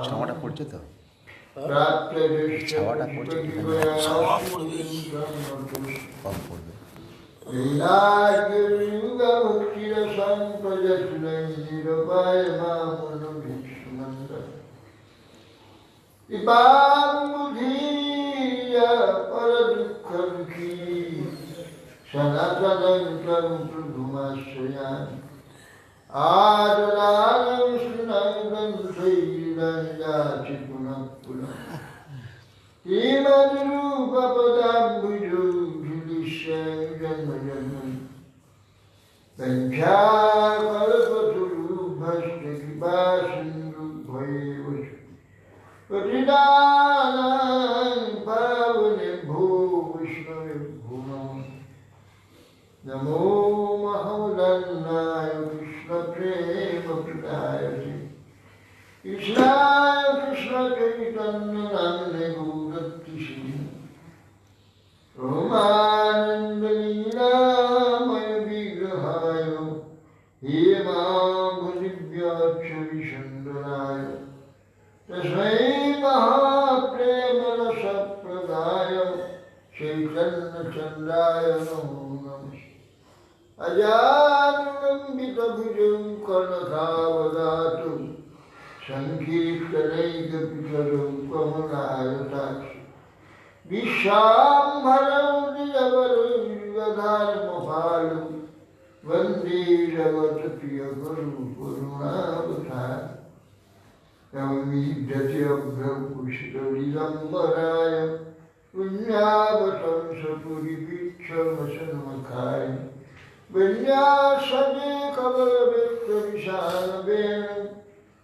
ছাওয়াটা পড়ছে তো, ছাওয়াটা পড়ছে, ছাওয়া পড়বে, কম পড়বে। সনাতনং প্রভুমাশ্রয়ামি আদরালং স্নানং শৈলং যাচি পুনঃ পুনঃ শ্রীমদ্রূপপদাম্বুজো ঝুলিষ্যং জন্ম জন্ম পঞ্চাকল্পতরুভ্যশ্চ কৃপা সিন্ধুভ্যেব পতিতানাং পাবনেভ্যো বৈষ্ণবেভ্যো নমো মহাবদান্নায় কৃষ্ণ প্রেম প্রদায়তে কৃষ্ণায় কৃষ্ণ চৈতন্য নামে গৌরত্তিষী রমানন্দ লীলাময় বিগ্রহায় হেমাঙ্গদিব্যাচ্ছ বিসুন্দরায় তস্मै মহাপ্রেমরস প্রদায় চৈতন্য চন্দ্রায় নমো নমঃ অজানুলম্বিতভুজং কর্ণধাবদাতু সংকীর্তনৈকপিতরৌ কমলায়তাক্ষি বিশ্বাম্ভরৌ দ্বিজবরৈর্যধার্মপালৌ वन्दे जगत्प्रियगुरु करुणावतारम् नवमीढ्यभ्रकुशलिदम्बराय पुण्यावतंसपुरिवीक्षमसन्मुखाय विन्यासदे कमलवृत्तविशालवेण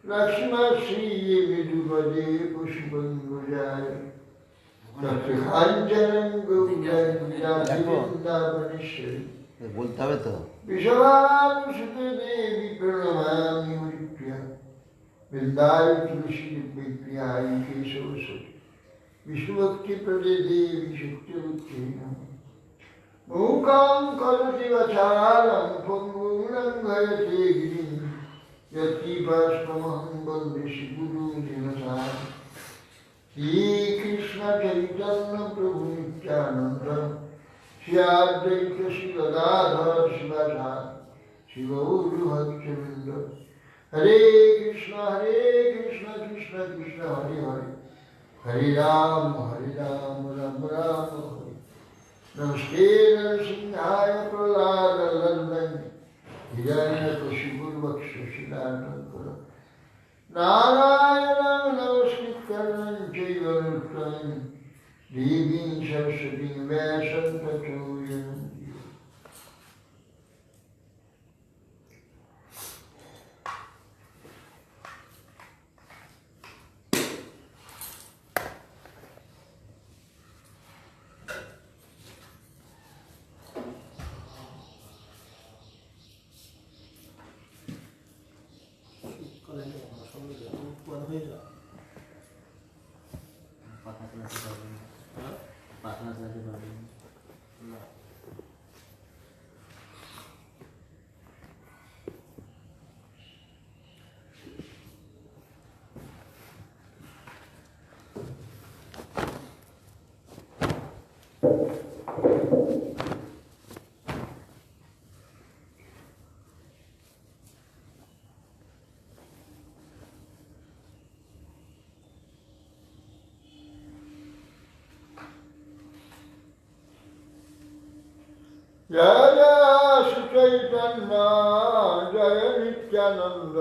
लक्ष्मश्रीविदुपदे पुष्पङ्गुजाय तत्काञ्चनं गौरवृन्दावनेश्वरी বলতে হবে তো। विश्वानुसुते देवी प्रणमामि हरिप्रिया वृन्दाय तुलसी प्रियाय केशवसुते विष्णुभक्तिप्रदे देवी शक्तिवत्यै नमः मूकां करोति वाचालं पङ्गुं लङ्घयते गिरिं यत्किपास्त्वमहं वन्दे श्रीगुरुदिनसारं श्रीकृष्णचैतन्यप्रभुनित्यानन्द श्री अद्वैत श्री गदाधर शिवाचार्य शिवौर्भक्तवृंद हरे कृष्ण कृष्ण कृष्ण हरे हरे हरे राम राम राम हरे नमस्ते नरसिंहाय प्रह्लादवल्लभाय हिरण्यकशिपुर्वक्षशिलानन्दकर नारायणं नमस्कृत्य नरं चैव नरोत्तमं देवीं सरस्वतीं व्यासं ततो जयन्ति। जय जय श्री चैतन्य जय नित्यानंद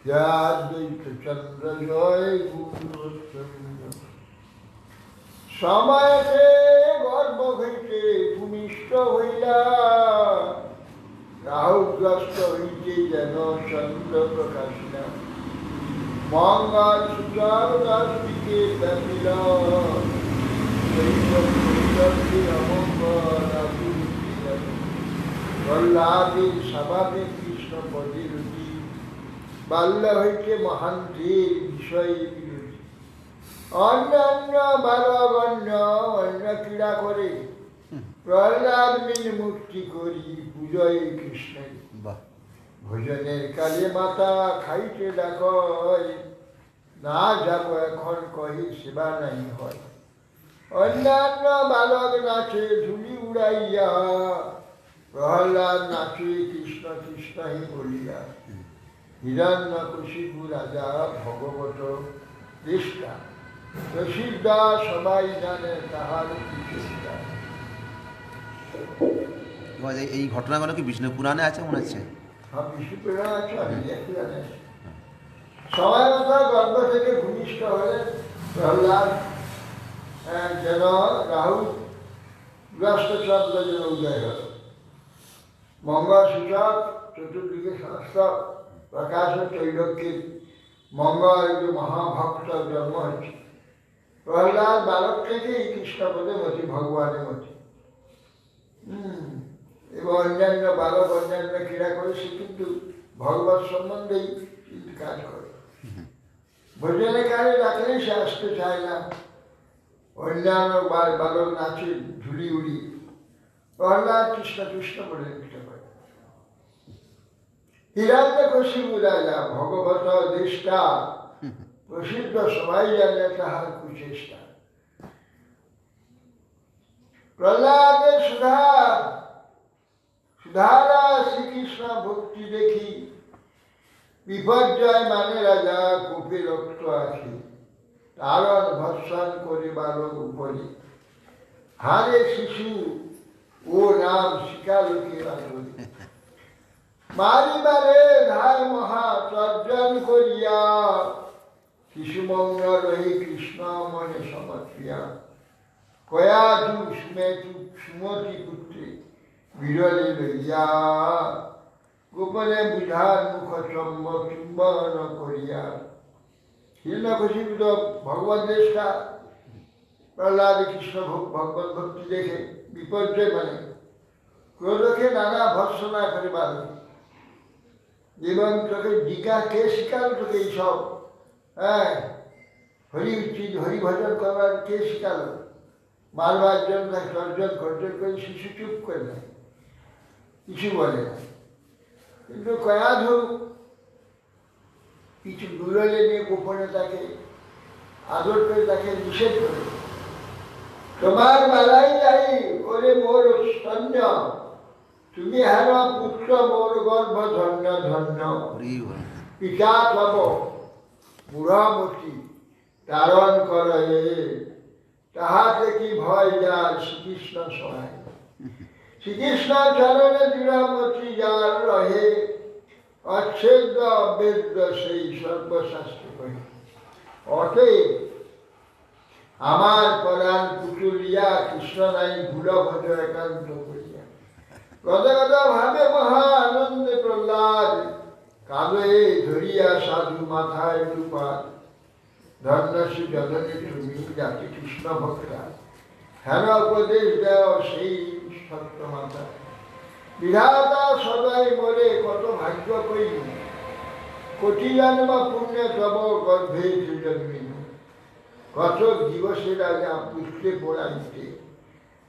जय अद्वैत चंद्र जय गुरुवत्सवृंद সময়তে গর্ভ হইতে ভূমিষ্ঠ হইলা রাহুগ্রস্ত হইতে যেন চন্দ্র প্রকাশিলা মঙ্গল সূর্যাস্তিকে ব্যাপিল প্রহ্লাদের স্বাভাবিক কৃষ্ণ পদিরুতি বাল্য হইতে মহান্তের বিষয়ে বিরোধী অন্যান্য বালগণ্য অন্য ক্রীড়া করে প্রহ্লাদ মিন মুক্তি করি পূজয় কৃষ্ণের বাহ, ভোজনের কালে মাতা খাইতে ডাকয়, না যাব এখন কহি সেবা নাই হয়। অন্যান্য বালক নাচে ধুলি উড়াইয়া, প্রহ্লাদ নাচে কৃষ্ণ কৃষ্ণ হি বলিয়া। হিরণ্যকশিপু রাজা ভগবত দৃষ্টা, প্রসিদ্ধ সবাই জানে তাহার বিশেষতা। এবার এই ঘটনাগুলো কি বিষ্ণু পুরাণে আছে মনে হচ্ছে? হ্যাঁ, বিষ্ণু পুরাণ আছে, আমি একটু জানি। সময় মতো গর্ভ থেকে ভূমিষ্ঠ হলে প্রহ্লাদ যেন রাহু গ্রস্ত চন্দ্র যেন উদয় হল। মঙ্গল সূচক চতুর্দিকে সমস্ত প্রকাশ ত্রৈলোক্যের মঙ্গল যে মহাভক্ত জন্ম হচ্ছে। প্রহ্লাদ বালক থেকেই কৃষ্ণপদে মতি, ভগবানের মতি। এবং অন্যান্য বালক অন্যান্য ক্রীড়া করে, সে কিন্তু ভগবত সম্বন্ধেই কাজ করে। ভোজনের কাজে রাখলেই সে আসতে চায় না। অন্যান্য বালক নাচে ঝুলি উড়ি, প্রহ্লাদ কৃষ্ণ কৃষ্ণ বলে লিখতে পারে। হিরণ্যকশিপু রাজা ভগবত দৃষ্টা, প্রসিদ্ধ সবাই জানে তাহার কুচেষ্টা। প্রহ্লাদের সুধারা শ্রীকৃষ্ণ ভক্তি দেখি, বিপর্যয় মানে রাজা কোপে রক্ত আখি। তারণ ভৎসন করে বালক উপরে, হারে শিশু ও নাম শিকালোকে বালক। মারিবারে ধায় মহা তর্জন করিয়া, শিশুমঙ্গ রহি কৃষ্ণ মনে সমর্পিয়া। কয়া যুগ সুমতি পুত্রে বিরলে লইয়া, গোপনে বুঝার মুখ চুম্বন করিয়া। হিরণ্যকশিপু তো ভগবত দেশটা, প্রহ্লাদ কৃষ্ণ ভগবত ভক্তি দেখে বিপর্যয় মানে ক্রোধকে নানা ভর্সনা করে বালক। এবং তোকে ডিকা কে শিখাল তোকে এইসব? হ্যাঁ, হরি উচিত হরি ভজন করবার কে শিখাল? মারবার জন্য তর্জন খর্জন করে শিশু চুপ করে দেয়, কিছু বলে না। কিন্তু কয়াধু কিছু দুললে নিয়ে গোপনে তাকে আদর করে তাকে নিষেধ করে, তোমার বেলায় যাই ওরে মোর স্তন্য, তুমি হের পুত্র মোর গর্ভ ধন্য ধন্য। পিতা তব বুড়ামতি তারণ করে, তাহাতে কি ভয় যার শ্রীকৃষ্ণ সহায়। শ্রীকৃষ্ণ চরণে দৃঢ়মতি যার রহে, অচ্ছেদ্য অবেদ্য সেই সর্বশাস্ত্র কহে। অতএব আমার পরাণ পুতুলিয়া, কৃষ্ণ নাই ভুল ভজ একান্ত করিয়া। গদগদ ভাবে মহা আনন্দে প্রহ্লাদ, কাবে ধরিয়া সাধু মাথায় রূপাদ। ধন্যসী জননী তুমি জাতি কৃষ্ণ ভক্তা, হেন উপদেশ দেও সেই সত্য মাতা। বিধাতা সদাই বলে কত ভাগ্য কই, কোটি জন্ম পুণ্য তব গর্ভে জন্মিন। কত দিবসে রাজা পুষ্পে পড়াইতে,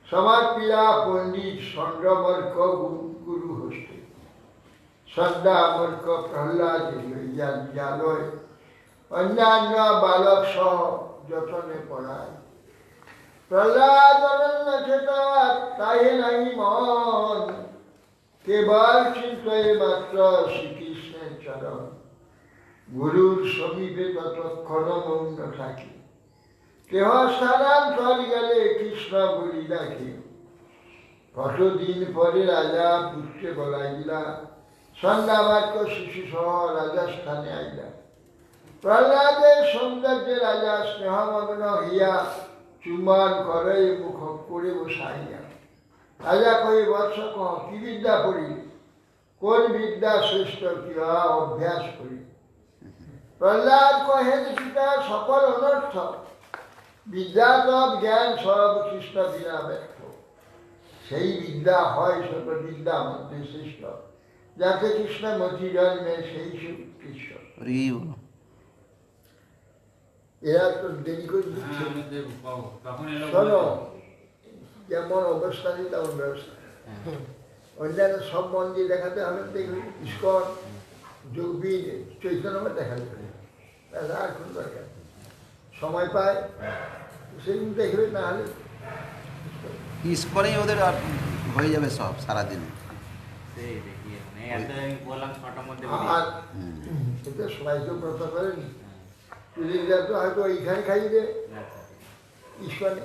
সমাজ পীড়া পণ্ডিত চন্দ্রমর্ক গুরু হস্তে। সন্ধ্যা মর্ক প্রহ্লাদ লইয়া বিদ্যালয়, অন্যান্য বালক সহ যতনে পড়ায়। প্রহ্লাদ অনন্য চেতা তাহে নাই মন, কেবল চিন্তয়ে মাত্র শ্রীকৃষ্ণের চরণ। গুরুর সমীপে ততক্ষণ মৌন থাকি, কেহ স্থানান্তর গেলে কৃষ্ণ বলি ডাকে। কতদিন পরে রাজা পুত্রে বলাইলা, সন্ধ্যা বাক্য শিশু সহ রাজস্থানে আইলা। প্রহ্লাদের সৌন্দর্যে রাজা স্নেহমগ্ন হইয়া, চুম্বন করে মুখ করে বসাইয়া। রাজা কই বৎস কহ কি বিদ্যা পড়ি, কোন বিদ্যা শ্রেষ্ঠ কিয়া অভ্যাস করি। প্রহ্লাদ কহে পিতা সকল অনর্থ, বিদ্যা তব জ্ঞান সব কৃষ্ণ বিনা ব্যর্থ। সেই বিদ্যা হয় সর্ব বিদ্যা মধ্যে শ্রেষ্ঠ, যাতে কৃষ্ণ মতি জন্মে সেই কৃষ্ণ। এরা তো দেরি করে দিচ্ছে। শোনো, যেমন অবস্থা নেই তেমন ব্যবস্থা। অন্যান্য সব মন্দির দেখাতে হবে দেখবে, ইস্কন, যোগবীর, চৈতন্য দেখাতে হবে, আর কোনো দরকার নেই। সময় পায় সেদিন দেখবে, না হলে ইস্কনেই ওদের আর হয়ে যাবে সব সারাদিন। আর এতে সবাই তো ব্রত করেনি, পুরীরা তো হয়তো এইখানে খাইয়ে দেয় ইস্কনে।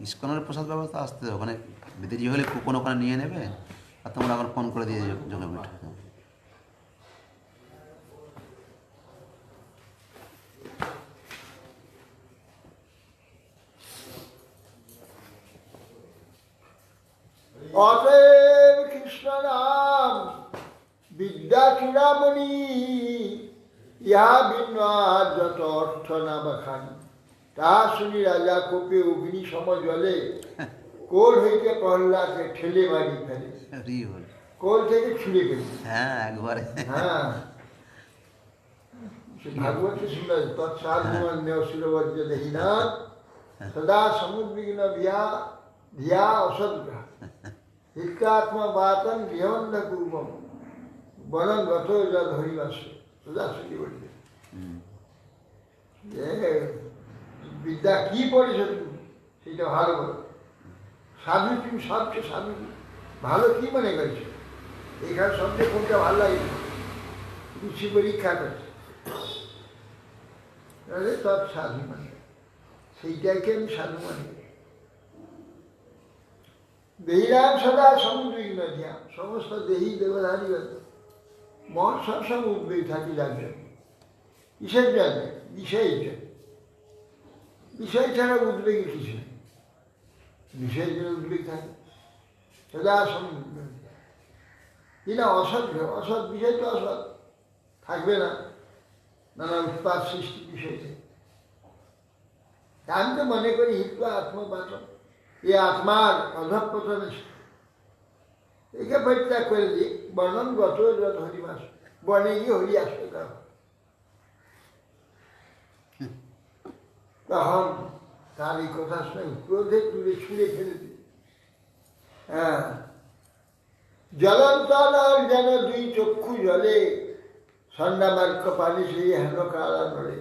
ইস্কনের প্রসাদ ব্যবস্থা আসতে ওখানে বিদেশি হলে কুপন ওখানে নিয়ে নেবে, আর তোমরা এখন ফোন করে দিয়ে যোগাযোগ। অতএব কৃষ্ণ নাম বিদ্যা চূড়ামণি, ইহা ভিন্ন আর যত অর্থ না বাখানি। তা শুনি রাজা কোপে অগ্নি সম জলে, কোল হইতে প্রহ্লাদকে ঠেলে মারি ফেলে। কোল থেকে ছুঁড়ে ফেলে। হ্যাঁ একবারে। হ্যাঁ, ভাগবতী শুনলে তৎসাধুমন্য সুরবর্য দেহি না সদা সমুদ্বিগ্ন ধিয়া অসদ্গ্রহ হিতাত্মা বাতন গৃহন্ধ পূর্বম বরং গত যদ হরিবাস। সদা শুনি বলবে যে বিদ্যা কি পড়েছ তুমি, সেটা ভালো বলো। সাধু তুমি সবচেয়ে সাধু ভালো কি মনে করছো, এখানে সবচেয়ে কোনটা ভালো লাগে, রুচি পরীক্ষা করছে, তাহলে সব সাধু মানে সেইটাকে আমি সাধু মানি। দেহিরাম সদা সমুদ্রিক নদিয়া, সমস্ত দেহি দেবধারী মন সবসময় উদ্বেগ থাকি লাগবে। কিসের জন্য? বিষয়ের জন্য। বিষয় ছাড়া উদ্বেগী কিছু নেই, বিষয়ের জন্য উদ্বেগ থাকে সদা সমুদ্র। কিনা অসৎ, অসৎ বিষয় তো অসৎ থাকবে না, নানা উৎপাদ সৃষ্টি বিষয় থেকে। আমি তো মনে করি হিত্বা আত্মপাচন, এই আত্মার অধঃপতনে একে পরিত্যাগ করে দিই। বর্ণন গত যত হরিমাস, বনে গিয়ে হরি আসবে তখন তার এই কথা শুনে ক্রোধে তুলে ছুঁড়ে ফেলে দিই। হ্যাঁ, জলন্তর যেন দুই চক্ষু জলে, সন্ধ্যামার্ক পানি সেই হেন কালা নড়ে।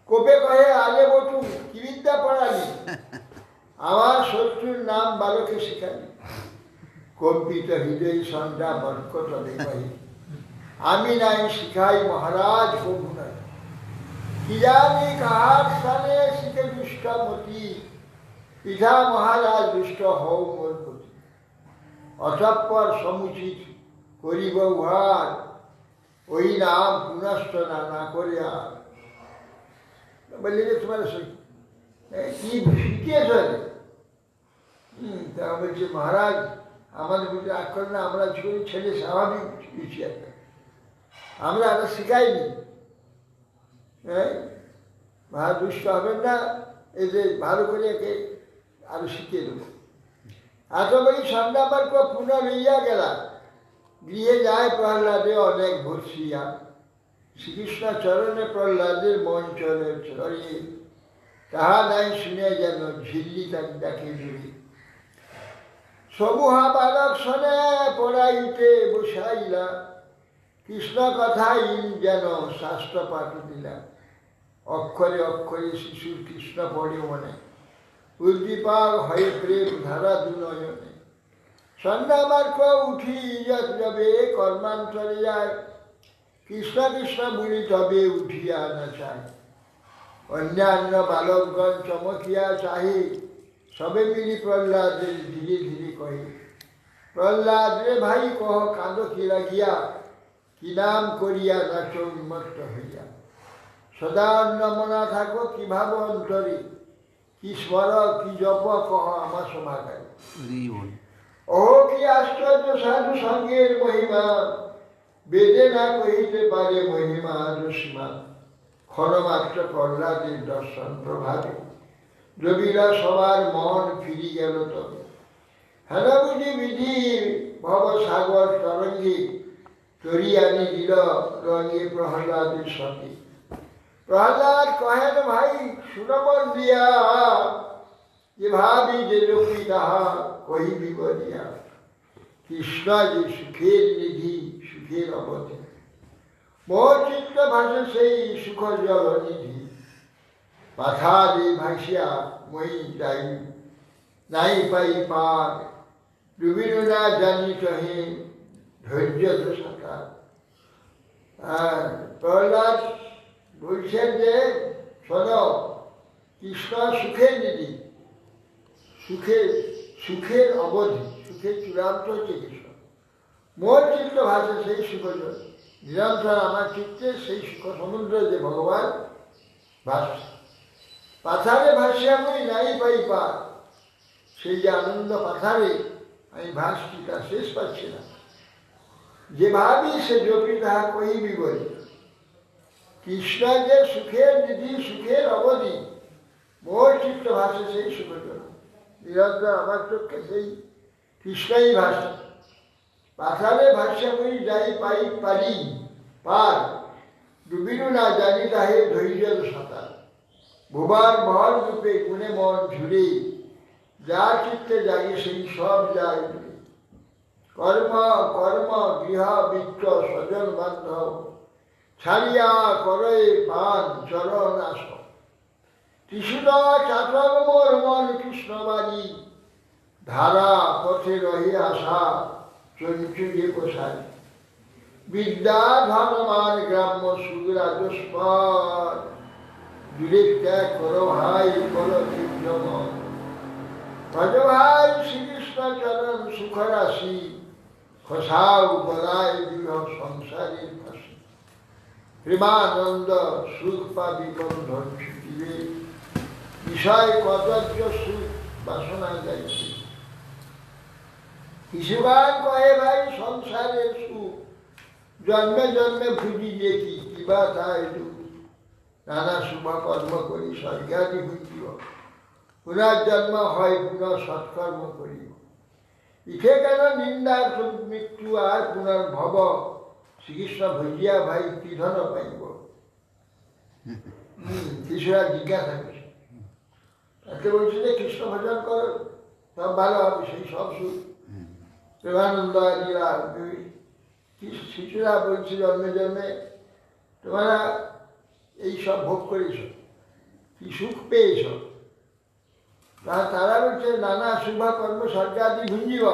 কোপে কহে আলে বটু কি বিদ্যা পড়ালি, আমার শত্রুর নাম বালকে শিখালি। কম্পিত হৃদয় সন্ধ্যা বর্ক তবে কহে, আমি নাই শিখাই মহারাজ কবু নাই। কি জানি কাহার স্থানে শিখে দুষ্ট মতি, পিতা মহারাজ দুষ্ট হও মোর প্রতি। অতঃপর সমুচিত করিব উহার, ওই নাম পুনষ্ট না করে আর। বললে যে তোমার কি শিখিয়েছ? তা বলছে মহারাজ আমাদের বুঝে রাগ করে না, আমরা ছেলে স্বাভাবিক কিছু একটা, আমরা আরো শিখাইনি। হ্যাঁ, ভালো দুষ্ট হবেন না, এই যে ভালো করে একে আরো শিখিয়ে দেবো। এত বলি সন্ধ্যাবার পুনঃ লইয়া গেলা, গৃহে যায় প্রহ্লাদে অনেক ভর্ষিয়া। শ্রীকৃষ্ণ চরণে প্রহ্লাদের মন চলে ছড়িয়ে, তাহা নাই শুনে যেন ঝিল্লি তাকে দেখে জুড়ি। সমূহা বালক শোনে পড়াইতে বসাইলা, কৃষ্ণ কথাই যেন শাস্ত্র পাঠ দিলা। অক্ষরে অক্ষরে শিশুর কৃষ্ণ পড়ে মনে, উদ্দীপক হয়ে প্রেম ধারা দুনয়নে। সন্ধ্যামার্ক উঠি যাবে কর্মান্তরে যায়, কৃষ্ণ কৃষ্ণ বলি তবে উঠিয়া না চায়। অন্যান্য বালকগণ চমকিয়া চাহে, সবে মিলি প্রহ্লাদের ধীরে ধীরে কহে, প্রহ্লাদ রে ভাই কহ কাঁদ কি লাগিয়া, কি নাম করিয়া নাচ উন্মত্ত হইয়া। সদা নমনা থাকো কি ভাব অন্তরে, কি স্মর কি জপ কহ আমার সমাগারে। ও কি আশ্চর্য সাধু সঙ্গের মহিমা, বেদে না কহিতে পারে মহিমা রসীমা। ক্ষণমাত্র প্রহ্লাদের দর্শন প্রভাবে, রবিরা সবার মন ফিরি গেল তবে। হেন বুঝি বিধি ভবসাগর তরঙ্গে, তরিয়ানি দিল রঙে প্রহ্লাদের সঙ্গে। প্রহ্লাদ কহেন ভাই সুনমন দিয়া, যে ভাবি যে লোকী তাহা কহিবিব দিয়া। কৃষ্ণ যে সুখের নিধি, সুখের অবধি, মোর চিত্ত ভাসে সেই সুখ জল নিধি। পাথারে ভাসিয়া মই যাই, নাই পাই পার, ডুবিনু না জানি কহে ধৈর্য তো সাঁতার। প্রহ্লাদ বলছেন যে শোনো, কৃষ্ণ সুখের নিধি, সুখের অবধি, সুখের চূড়ান্ত হচ্ছে কৃষ্ণ। মোর চিত্ত ভাষে সেই সুখ নিরন্তর আমার চিত্তে সেই সুখ সমুদ্র যে ভগবান ভাসছে। পাথারে ভাসিয়া মই নাই পাই পার, সেই যে আনন্দ পাথারে আমি ভাসছি তার শেষ পাচ্ছি না। যে ভাবি সে জপি তাহা কহিবি বলি। কৃষ্ণ যে সুখের নিধি, সুখের অবধি, মোর চিত্ত ভাসে সেই সুখ নিরন্তর আমার চোখে সেই কৃষ্ণই ভাসে। পাথারে ভাসিয়া মই যাই পাই পারি পার, ডুবিনু না জানি তাহে ধৈর্যের সাঁতার। ভুবার ভর রূপে গুণে মন ঝুড়ে, যা চিত্তে জাগে সেই সব যায় দূরে। কর্ম কর্ম গৃহ বৃত্ত স্বজন বান্ধব, ছাড়িয়া করে পান চরণ আস। ত্রিশুদা চাতক মোর মন কৃষ্ণবাণী, ধারা পথে রহি আসা চঞ্চুরে প্রসারী। বিদ্যা ধনমান গ্রাম্য সুরাজস্পদ, দূরে ত্যাগ করো ভাই করো তীর্থমন। ভজ ভাই শ্রীকৃষ্ণ চরণ সুখ রাশি, খসাও গলায় দৃঢ় সংসারের ফাঁসি। প্রেমানন্দ সুখ পাবি বন্ধন ছুটিবে, বিষয় কদর্য সুখ বাসনা যাইবে। কিছুগান কহে ভাই সংসারের সুখ, জন্মে জন্মে ভুজি দেখি কিবা তাই দুঃখ। নানা শুভ কর্ম করি স্বর্গাদি ভুজিব, পুনর্জন্ম হয় পুনঃ সৎকর্ম করিব। ইখে কেন নিন্দা মৃত্যু আর পুনর্ভব, শ্রীকৃষ্ণ ভজিয়া ভাই কি ধন পাইব। কৃষ্ণরা জিজ্ঞাসা করছে, তাকে বলছে যে কৃষ্ণ ভজন কর, সব ভালো হবে, সেই সব সুখ। প্রেমানন্দ শিশুরা বলছে জন্মে জন্মে তোমরা এই সব ভোগ করেছ, কি সুখ পেয়েছ। তারা বলছে নানা শুভ কর্ম স্বর্গাদি ভুঞ্জিব।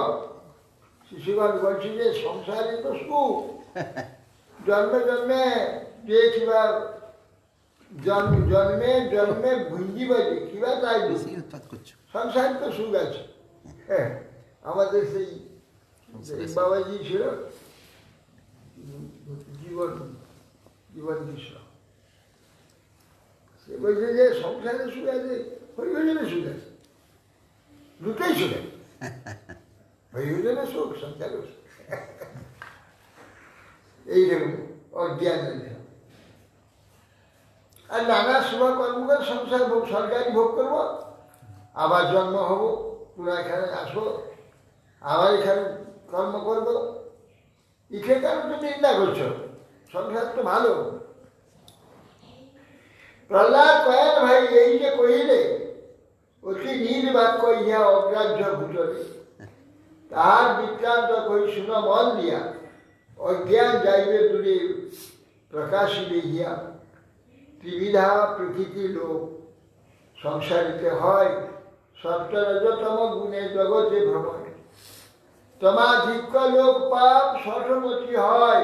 শিশুগণ বলছে যে সংসারে তো সুখ, জন্মে জন্মে যে কিবা জন্মে জন্মে ভুঞ্জিব, যে কিবা তাই সংসারে তো সুখ আছে। হ্যাঁ, আমাদের সেই বাবাজি ছিল জীবন কৃষ্ণ, সে বলছে যে সংসারে সুখ আছে, হরিভজনে সুখ আছে, দুটোই সুখ আছে। হরিভজনে সুখ, সংসারে সুখ, এইরকম অজ্ঞান। আর নানা শুভ কর্ম করে সংসার ভোগ, সরকারি ভোগ করবো, আবার জন্ম হব, পুরা এখানে আসবো, আবার এখানে কর্ম করবো। ইখে কেন তুমি চিন্তা করছো, সংসার তো ভালো। প্রহ্লাদ কয়েন ভাই এই যে কহিলে, অতি নীল বাক্য ইহা অগ্রাহ্য ভূতলে। তাহার বৃত্তান্ত কই শুন মন দিয়া, অজ্ঞান যাইবে দূরে প্রকাশিবে হিয়া। ত্রিবিধা প্রকৃতি লোক, সংসারিতে হয় সপ্তরজতম গুণে জগতে ভ্রমণ। তমাধিক্য লোক পাপ সঠমতি হয়,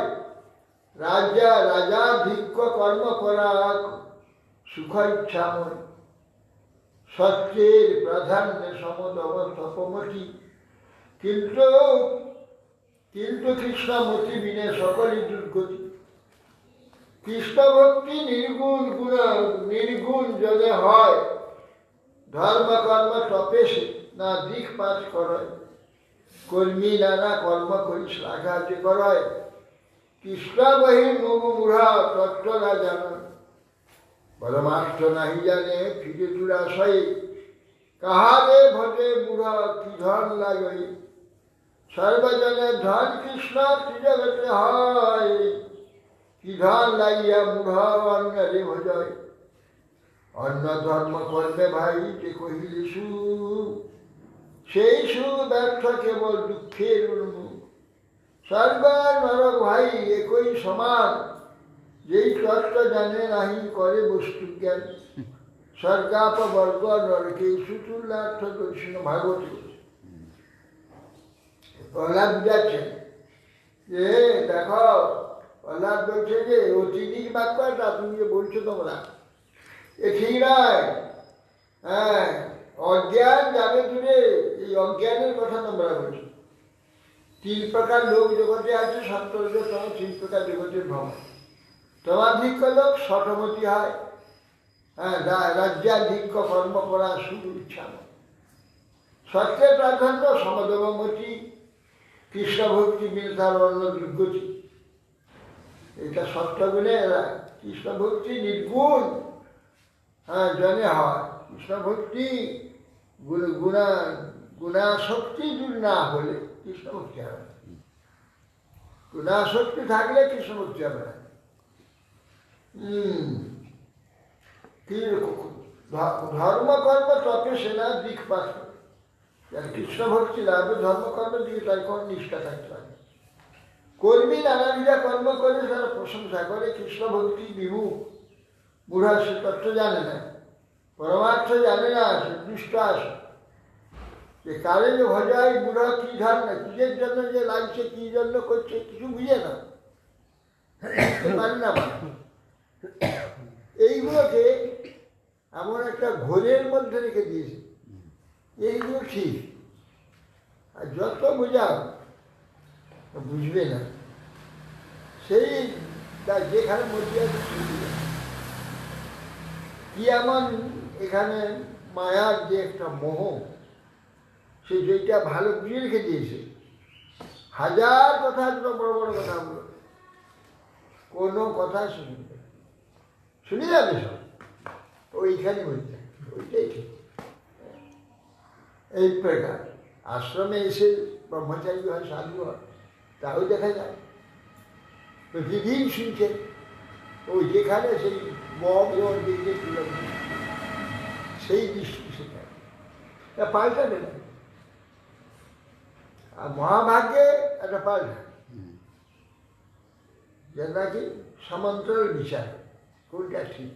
রাজাধিক্য কর্ম করা সুখ ইচ্ছাময়। সত্যের প্রাধান্যে সমদম তপমতি, কিন্তু কৃষ্ণমতি বিনে সকলই দুর্গতি। কৃষ্ণ ভক্তি নির্গুণ যদি হয়, ধর্ম কর্ম তপেশে না দিকপাত করয়। কর্মী নানা কর্ম করি শ্লাঘা যে করয়, কৃষ্ণ বহি মগু মুঢ়া তত্ত্ব না জানয়। পরমার্থ নাহি জানে ফিরে দুরাশয়ে, কাহারে ভজে মুঢ়া কি ধন লাগে। সর্বজনের ধন কৃষ্ণ ত্রিজগতে হয়, কি ধন লাইয়া মূঢ় অন্নরে ভজয়, অন্য ধর্ম করবে ভাই যে কহিলে সু, সেই সু ব্যর্থ কেবল দুঃখের উন্মুখ। স্বর্গ নরক ভাই একই সমান, যেই তত্ত্ব জানে নাহি করে বস্তু জ্ঞান। স্বর্গাপ বর্গ নরকে সুতুল্যার্থ দর্শন ভাগবতী। প্রহ্লাদ বুঝাচ্ছেন যে দেখো, প্রহ্লাদ বলছে যে অতিদিক বাক্যটা তুমি যে বলছো তোমরা, এ ঠিক নয়। হ্যাঁ, অজ্ঞান যাবে দূরে, এই অজ্ঞানের কথা তোমরা বলছো। 3 প্রকার লোক জগতে আছে, সত্তরতম 3 প্রকার জগতের ভ্রমণ। তোমাধিক্য লোক শতমতি হয়, হ্যাঁ, রাজ্যাধিক্য কর্ম করা শুধু ইচ্ছা নয়। সত্যের প্রাধান্য সমদেবমতি, কৃষ্ণ ভক্তি বিনে তার অন্য দুর্গতি। এটা সত্য গুণে কৃষ্ণ ভক্তি নির্গুণ, হ্যাঁ, জনে হয়। কৃষ্ণ ভক্তি গুণাশক্তি দূর না হলে কৃষ্ণ ভক্তি হবে না। গুণাশক্তি থাকলে কৃষ্ণ ভক্তি হবে না। ধর্মকর্ম তপে সেনা দিক পাঠ, কৃষ্ণ ভক্তি লাভে ধর্মকর্মের দিকে তাই কোন নিষ্ঠা থাকতে পারে। কর্মী নানাবিধা কর্ম করে তারা প্রশংসা করে, কৃষ্ণ ভক্তি বিমুখ। বুড়া সে তত্ত্ব জানে না, পরমার্থ জানে না, সে দুষ্ট আসে। যে কারে যে ভজাই বুড়া কি ধারণা, কিসের জন্য যে লাগছে, কি জন্য করছে, কিছু বুঝে না, পারে না। এইগুলোকে এমন একটা ঘোরের মধ্যে রেখে দিয়েছে। এইগুলো ঠিক, আর যত বোঝাও বুঝবে না। সেই যেখানে মধ্যে আছে কি এমন এখানে মায়ার যে একটা মোহ, সে যেটা ভালো বুঝে রেখে দিয়েছে। 1000 কথা, বড় বড় কথা বলো, কোনো কথা শুনে যাবে সব ওইখানে বলতে, ওইটাই ঠিক। এই প্রকার আশ্রমে এসে ব্রহ্মচারী হয়, সাধু হয়, তাও দেখা যায় প্রতিদিন শুনছে। ওই যেখানে সেই মগ দিকে তুলে সেই দৃষ্টি সেখানে পাল্টাবে না। আর মহাভাগ্যে একটা পাল্টা, যে নাকি সমান্তরাল বিচার কোনটা ঠিক।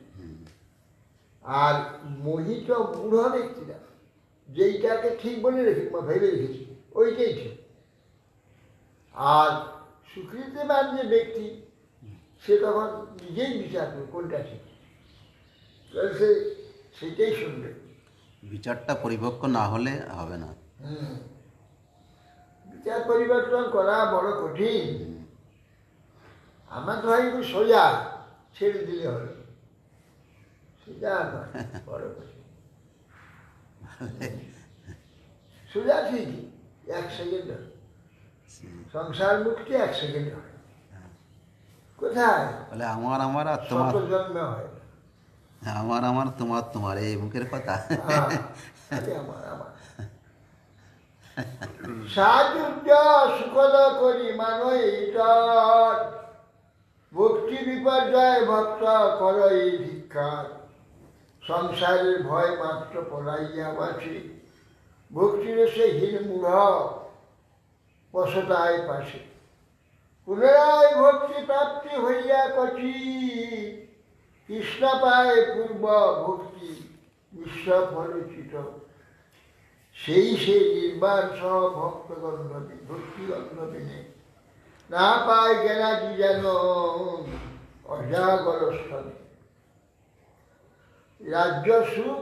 আর মোহিত মূঢ় ব্যক্তিরা যেইটাকে ঠিক বলে ভেবে রেখেছি ওইটাই ঠিক। আর স্বীকৃতিমান যে ব্যক্তি, সে তখন নিজেই বিচার করবে কোনটা ঠিক, সে সেটাই শুনবে। বিচারটা পরিপক্ক না হলে হবে না। বিচার পরিবর্তন করা বড় কঠিন। আমার তো হয় একটু সোজা ছেড়ে দিলে হলো, সোজা নয়, বড় কঠিন। সোজা ঠিকই 1 সেকেন্ড হয়, সংসার মুক্তি 1 সেকেন্ড হয়। কোথায়? বলে আমার আমার আর তোমার, জন্মে হয়, আমার আমার তোমার তোমার, এই মুখের কথা। আমার আমার সাহায্য সুখদ করি মানই ইতর, ভক্তি বিপর্যয় ভক্ত কর এই ভিক্ষার। সংসারের ভয় মাত্র পড়াইয়া বাঁচি, ভক্তির সে হীন মূঢ় বসতায় পাশে। পুনরায় ভক্তি প্রাপ্তি হইয়া কচি, কৃষ্ণ পায় পূর্ব ভক্তি বিশ্ব ফলচিত। সেই সে নির্বাণ সহ ভক্তগন্ধবী, ভক্তি গন্ধবিনে না পায় জ্ঞানাদি যেন অজাগর স্থলে। রাজ্য সুখ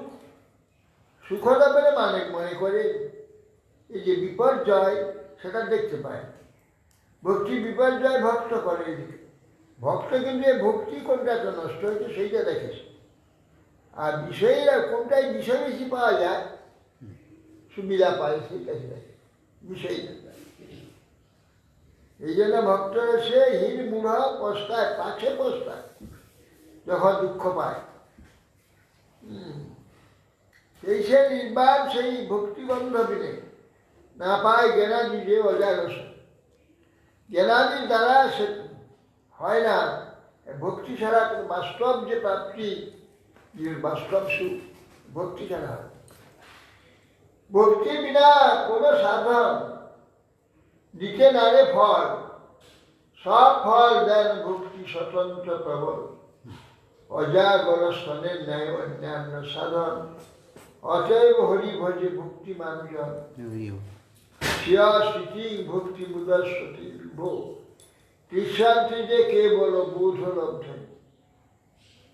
সুখদা বলে মনে করে এই যে বিপর্যয় সেটা দেখতে পায়। ভক্তি বিপর্যয় ভক্ত করে এদিকে, ভক্ত কিন্তু ভক্তি কোনটা তো নষ্ট হয়েছে সেইটা দেখেছে। আর বিষয়ীরা কোনটাই বিষয় বেশি পাওয়া যায়, সুবিধা পায়, সেইটা দেখে বিষয়টা। এই জন্য ভক্তরা সে হীন মূঢ় পস্তায়, পাছে পস্তায় যখন দুঃখ পায়। সেই সে নির্বাণ সেই ভক্তিগন্ধ বিনে না পায় জ্ঞানাদি যে অজাগস। জ্ঞানাদির দ্বারা সে হয় না ভক্তি ছাড়া কোনো বাস্তব যে প্রাপ্তি, যে বাস্তব সুখ, ভক্তি ছাড়া হয়। ভক্তি বিনা কোনো সাধন দিতে নারে ফল, সব ফল দেন ভক্তি স্বতন্ত্র প্রবল। অজাগর স্তনের ন্যায় অন্যান্য সাধন, অতএব হরি ভজে ভক্তি মানুজন। শিয়া স্মৃতি ভক্তি মুদস্বতী ভোগ, কৃষ্ণান্তি যে কেবল বোধ লব্ধ।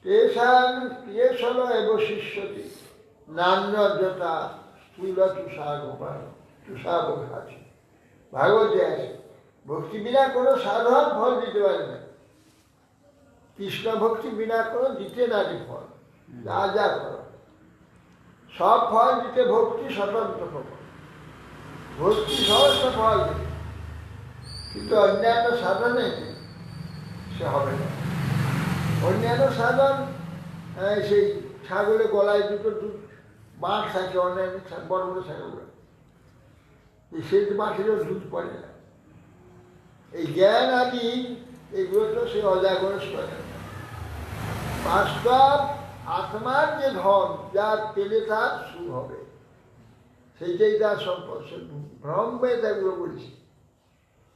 তেষাং ক্রিয়েশন এব শিষ্যতি, নান্যতা স্থূল তুষা গোপাল তুষা বোঘাতি। ভাগবতে আছে, ভক্তি বিনা কোনো সাধারণ ফল দিতে পারে না। কৃষ্ণ ভক্তি বিনা কোনো দিতে না যে ফল, যা যা করো সব ফল দিতে ভক্তি স্বতন্ত্র প্রবল। ভক্তি সমস্ত ফল দেবে, কিন্তু অন্যান্য সাধনে সে হবে না। অন্যান্য সাধন, সেই ছাগলের গলায় দুটো দুধ বাঁক থাকে, অন্যান্য বড় বড় ছাগলগুলো, সেই বাঁকেরও দুধ পড়ে না। এই জ্ঞান আদি এগুলো তো সে অজাগর স্তরে। বাস্তব আত্মার যে ধন, যার পেলে তার সুখ হবে, সেইটাই তার সম্পদ। ব্রহ্মে তাগুলো বলছি।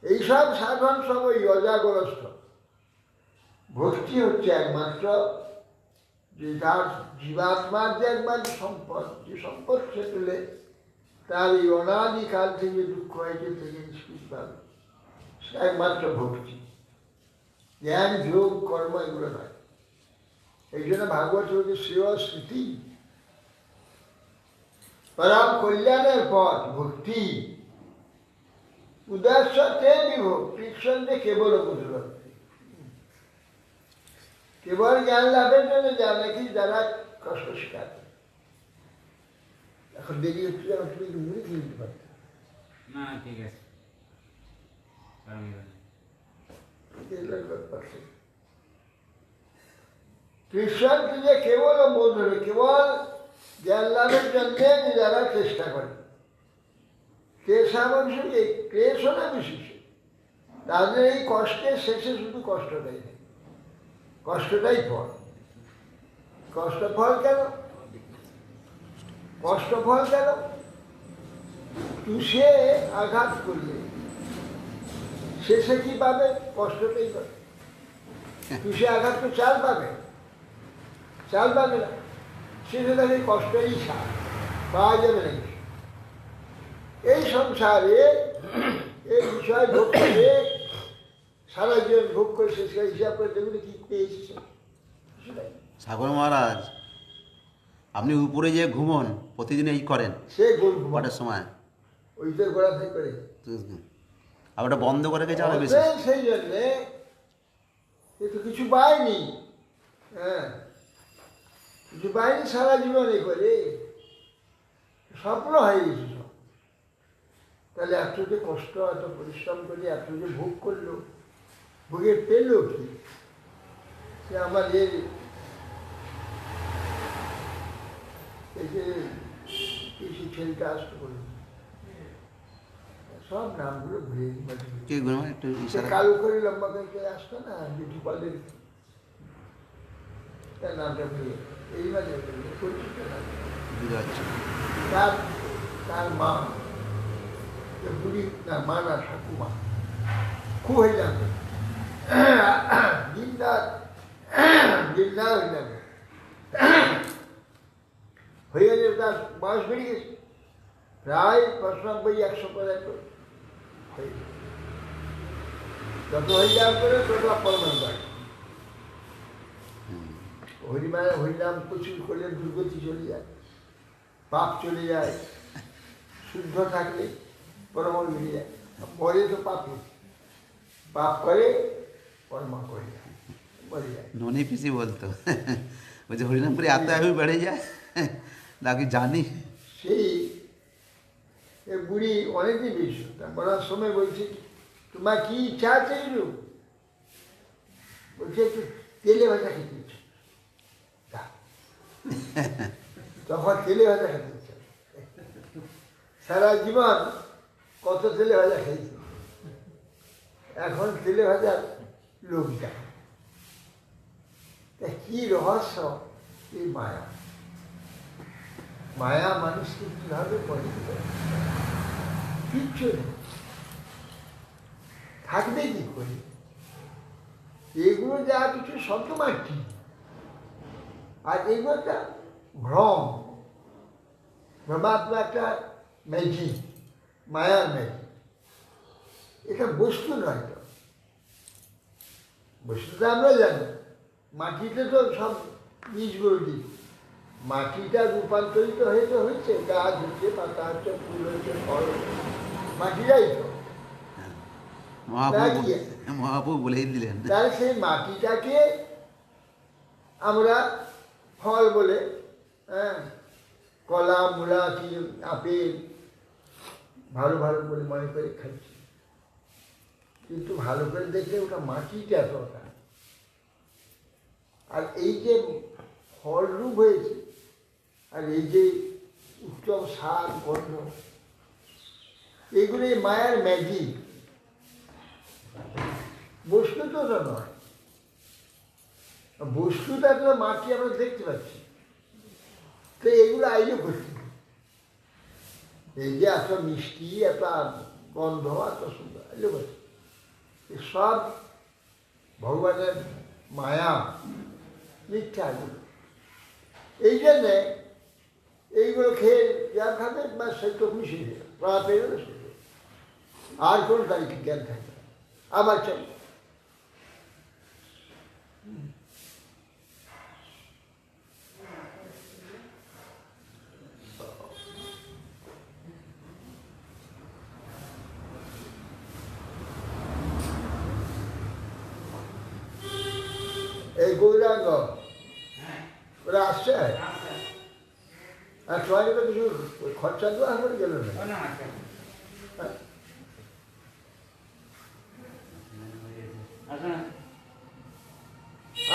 এইসব সাধন সব ওই অজাগরস্থ। ভক্তি হচ্ছে একমাত্র যে তার জীবাত্মার যে একমাত্র সম্পদ, যে সম্পদ সে পেলে তার এই অনাদিকাল থেকে দুঃখ হয়েছে থেকে নিষ্কৃত পাবে, সে একমাত্র ভক্তি। জ্ঞান যোগ কর্ম এগুলো নয়। এই জন্য ভাগবত হচ্ছে শ্রেয় স্মৃতি, পরম কল্যাণের পথ ভক্তি। উদ্দেশ্য তে বিভোগ, কৃষ্ণে কেবল বুঝল। কেবল জ্ঞান লাভের জন্য যা নাকি যারা কষ্ট স্বীকার করে। এখন দেরি হচ্ছে, তুমি একটু মুড়ি খেয়ে দিতে পারতে। না ঠিক আছে, কৃষ্ণকে যে কেবল বোধ হবে, কেবল জ্ঞান লাভের জন্য যারা চেষ্টা করে, ক্লেশ না বিশেষে, তাদের এই কষ্টের শেষে শুধু কষ্টটাই নেই, কষ্টটাই ফল। কষ্ট ফল কেন? কষ্ট ফল কেন? তুষে আঘাত করলে শেষে কি পাবে? কষ্টটাই পাবে। তুষে আঘাত তো চাল পাবে, চাল পাবে না, শেষে তাকে কষ্টই সার পাওয়া যাবে না। এই সংসারে এই বিষয় ভোগ করে সারা জীবন ভোগ করে শেষ করে হিসাব করে দেখুন কি পেয়েছে। সাগর মহারাজ, আপনি উপরে যে ঘুমন প্রতিদিন এই করেন, সে ঘুমানোর সময় ওই তো গোড়া থেকে করে আবার ওটা বন্ধ করে গেছে আরো বেশি। সেই জন্যে এ তো কিছু পায়নি, হ্যাঁ কিছু পায়নি সারা জীবন এই করে, স্বপ্ন হয়ে গেছে সব। তাহলে এত যে কষ্ট, এত পরিশ্রম করে এত যে ভোগ করলো, ভোগের পেল কি? সে আমার এই যে কৃষি ছেলেটা আসতে বলল, সব নামগুলো ভুলে কে গুলো একটু ইশারা কালো করে লম্বা করে আসতো না, বিউটি পার্লার, তার নামটা ভুলে এই মাঝে পরিচিত নাম। বুঝতে পারছি। তার মা বুড়ি, না মা না ঠাকুমা, খুব হয়ে যাবে দিনদার দিনদার হয়ে যাবে, হয়ে গেছে। তার বয়স বেড়ে গেছে, প্রায় 95-100 হয়ে গেছে। যত হয়ে যাওয়ার পরে তত অপরমান বাড়ে। হরিনাম প্রচুর করলে দুর্গতি চলে যায়, পাপ চলে যায়। শুদ্ধ থাকলে পরমা মিলে যায়, পরে তো পাপে পাপ করে পরমা করে যায়, মরে যায়। ননি পিসি বলতো, বলছে হরিনাম করে এত আমি বেড়ে যায় নাকি জানি। সেই বুড়ি অনেকদিন বেশি, বলার সময় বলছে তোমার কি ইচ্ছা আছে? বলছে একটু তেলে ভাজা খেতে ইচ্ছা। তখন তেলে ভাজা খেতে ইচ্ছা, সারা জীবন কত তেলে ভাজা খেয়েছে, এখন তেলে ভাজার লোক যায়। তা কি রহস্য এই মায়া? মায়া মানুষকে কিভাবে পরিচিত করে? কিচ্ছু নেই, থাকবে কি করে? এগুলো যা কিছু শব্দমাত্রি, আর এগুলো একটা ভ্রম, ভ্রমাত্মা একটা ম্যাজিক, মায়ার ম্যাজিক। এটা বস্তু নয় তো। বস্তুটা আমরা জানি, মাটিতে তো সব বীজগুলো দিই, মাটিটা রূপান্তরিত হয়েছে, গাছ হচ্ছে, পাতা হচ্ছে, ফুল হচ্ছে, ফল হচ্ছে, মাটিটাই তো। মহাপ্রভু বলেই দিলেন। তাহলে সেই মাটিটাকে আমরা ফল বলে, হ্যাঁ, কলা, মূলা, কি আপেল ভালো ভালো বলে মনে করে খাচ্ছি, কিন্তু ভালো করে দেখলে ওটা মাটিটা দরকার। আর এই যে ফল রূপ হয়েছে, আর এই যে উত্তম স্বাদ, গন্ধ, এগুলো মায়ার ম্যাজিক, বস্তু তো ওটা নয়। বস্তুটা তো মাটি আমরা দেখতে পাচ্ছি, তো এগুলো আইলে করছি। এই যে এত মিষ্টি, এত গন্ধ, এত সুন্দর আইলে করছি, সব ভগবানের মায়া, মিথ্যা এগুলো। এই জন্যে এইগুলো খেয়ে যা খাবে বা সেই তখনই শেষ হয়ে গেল, পড়া পেয়ে গেল, শেষ হয়ে গেল। আর কোনো তারিখে জ্ঞান থাকবে না, আবার চাই। এই গৌরাঙ্গ ওরা আসছে, আর তোমাকে তো কিছু খরচা দেওয়া করে গেল না।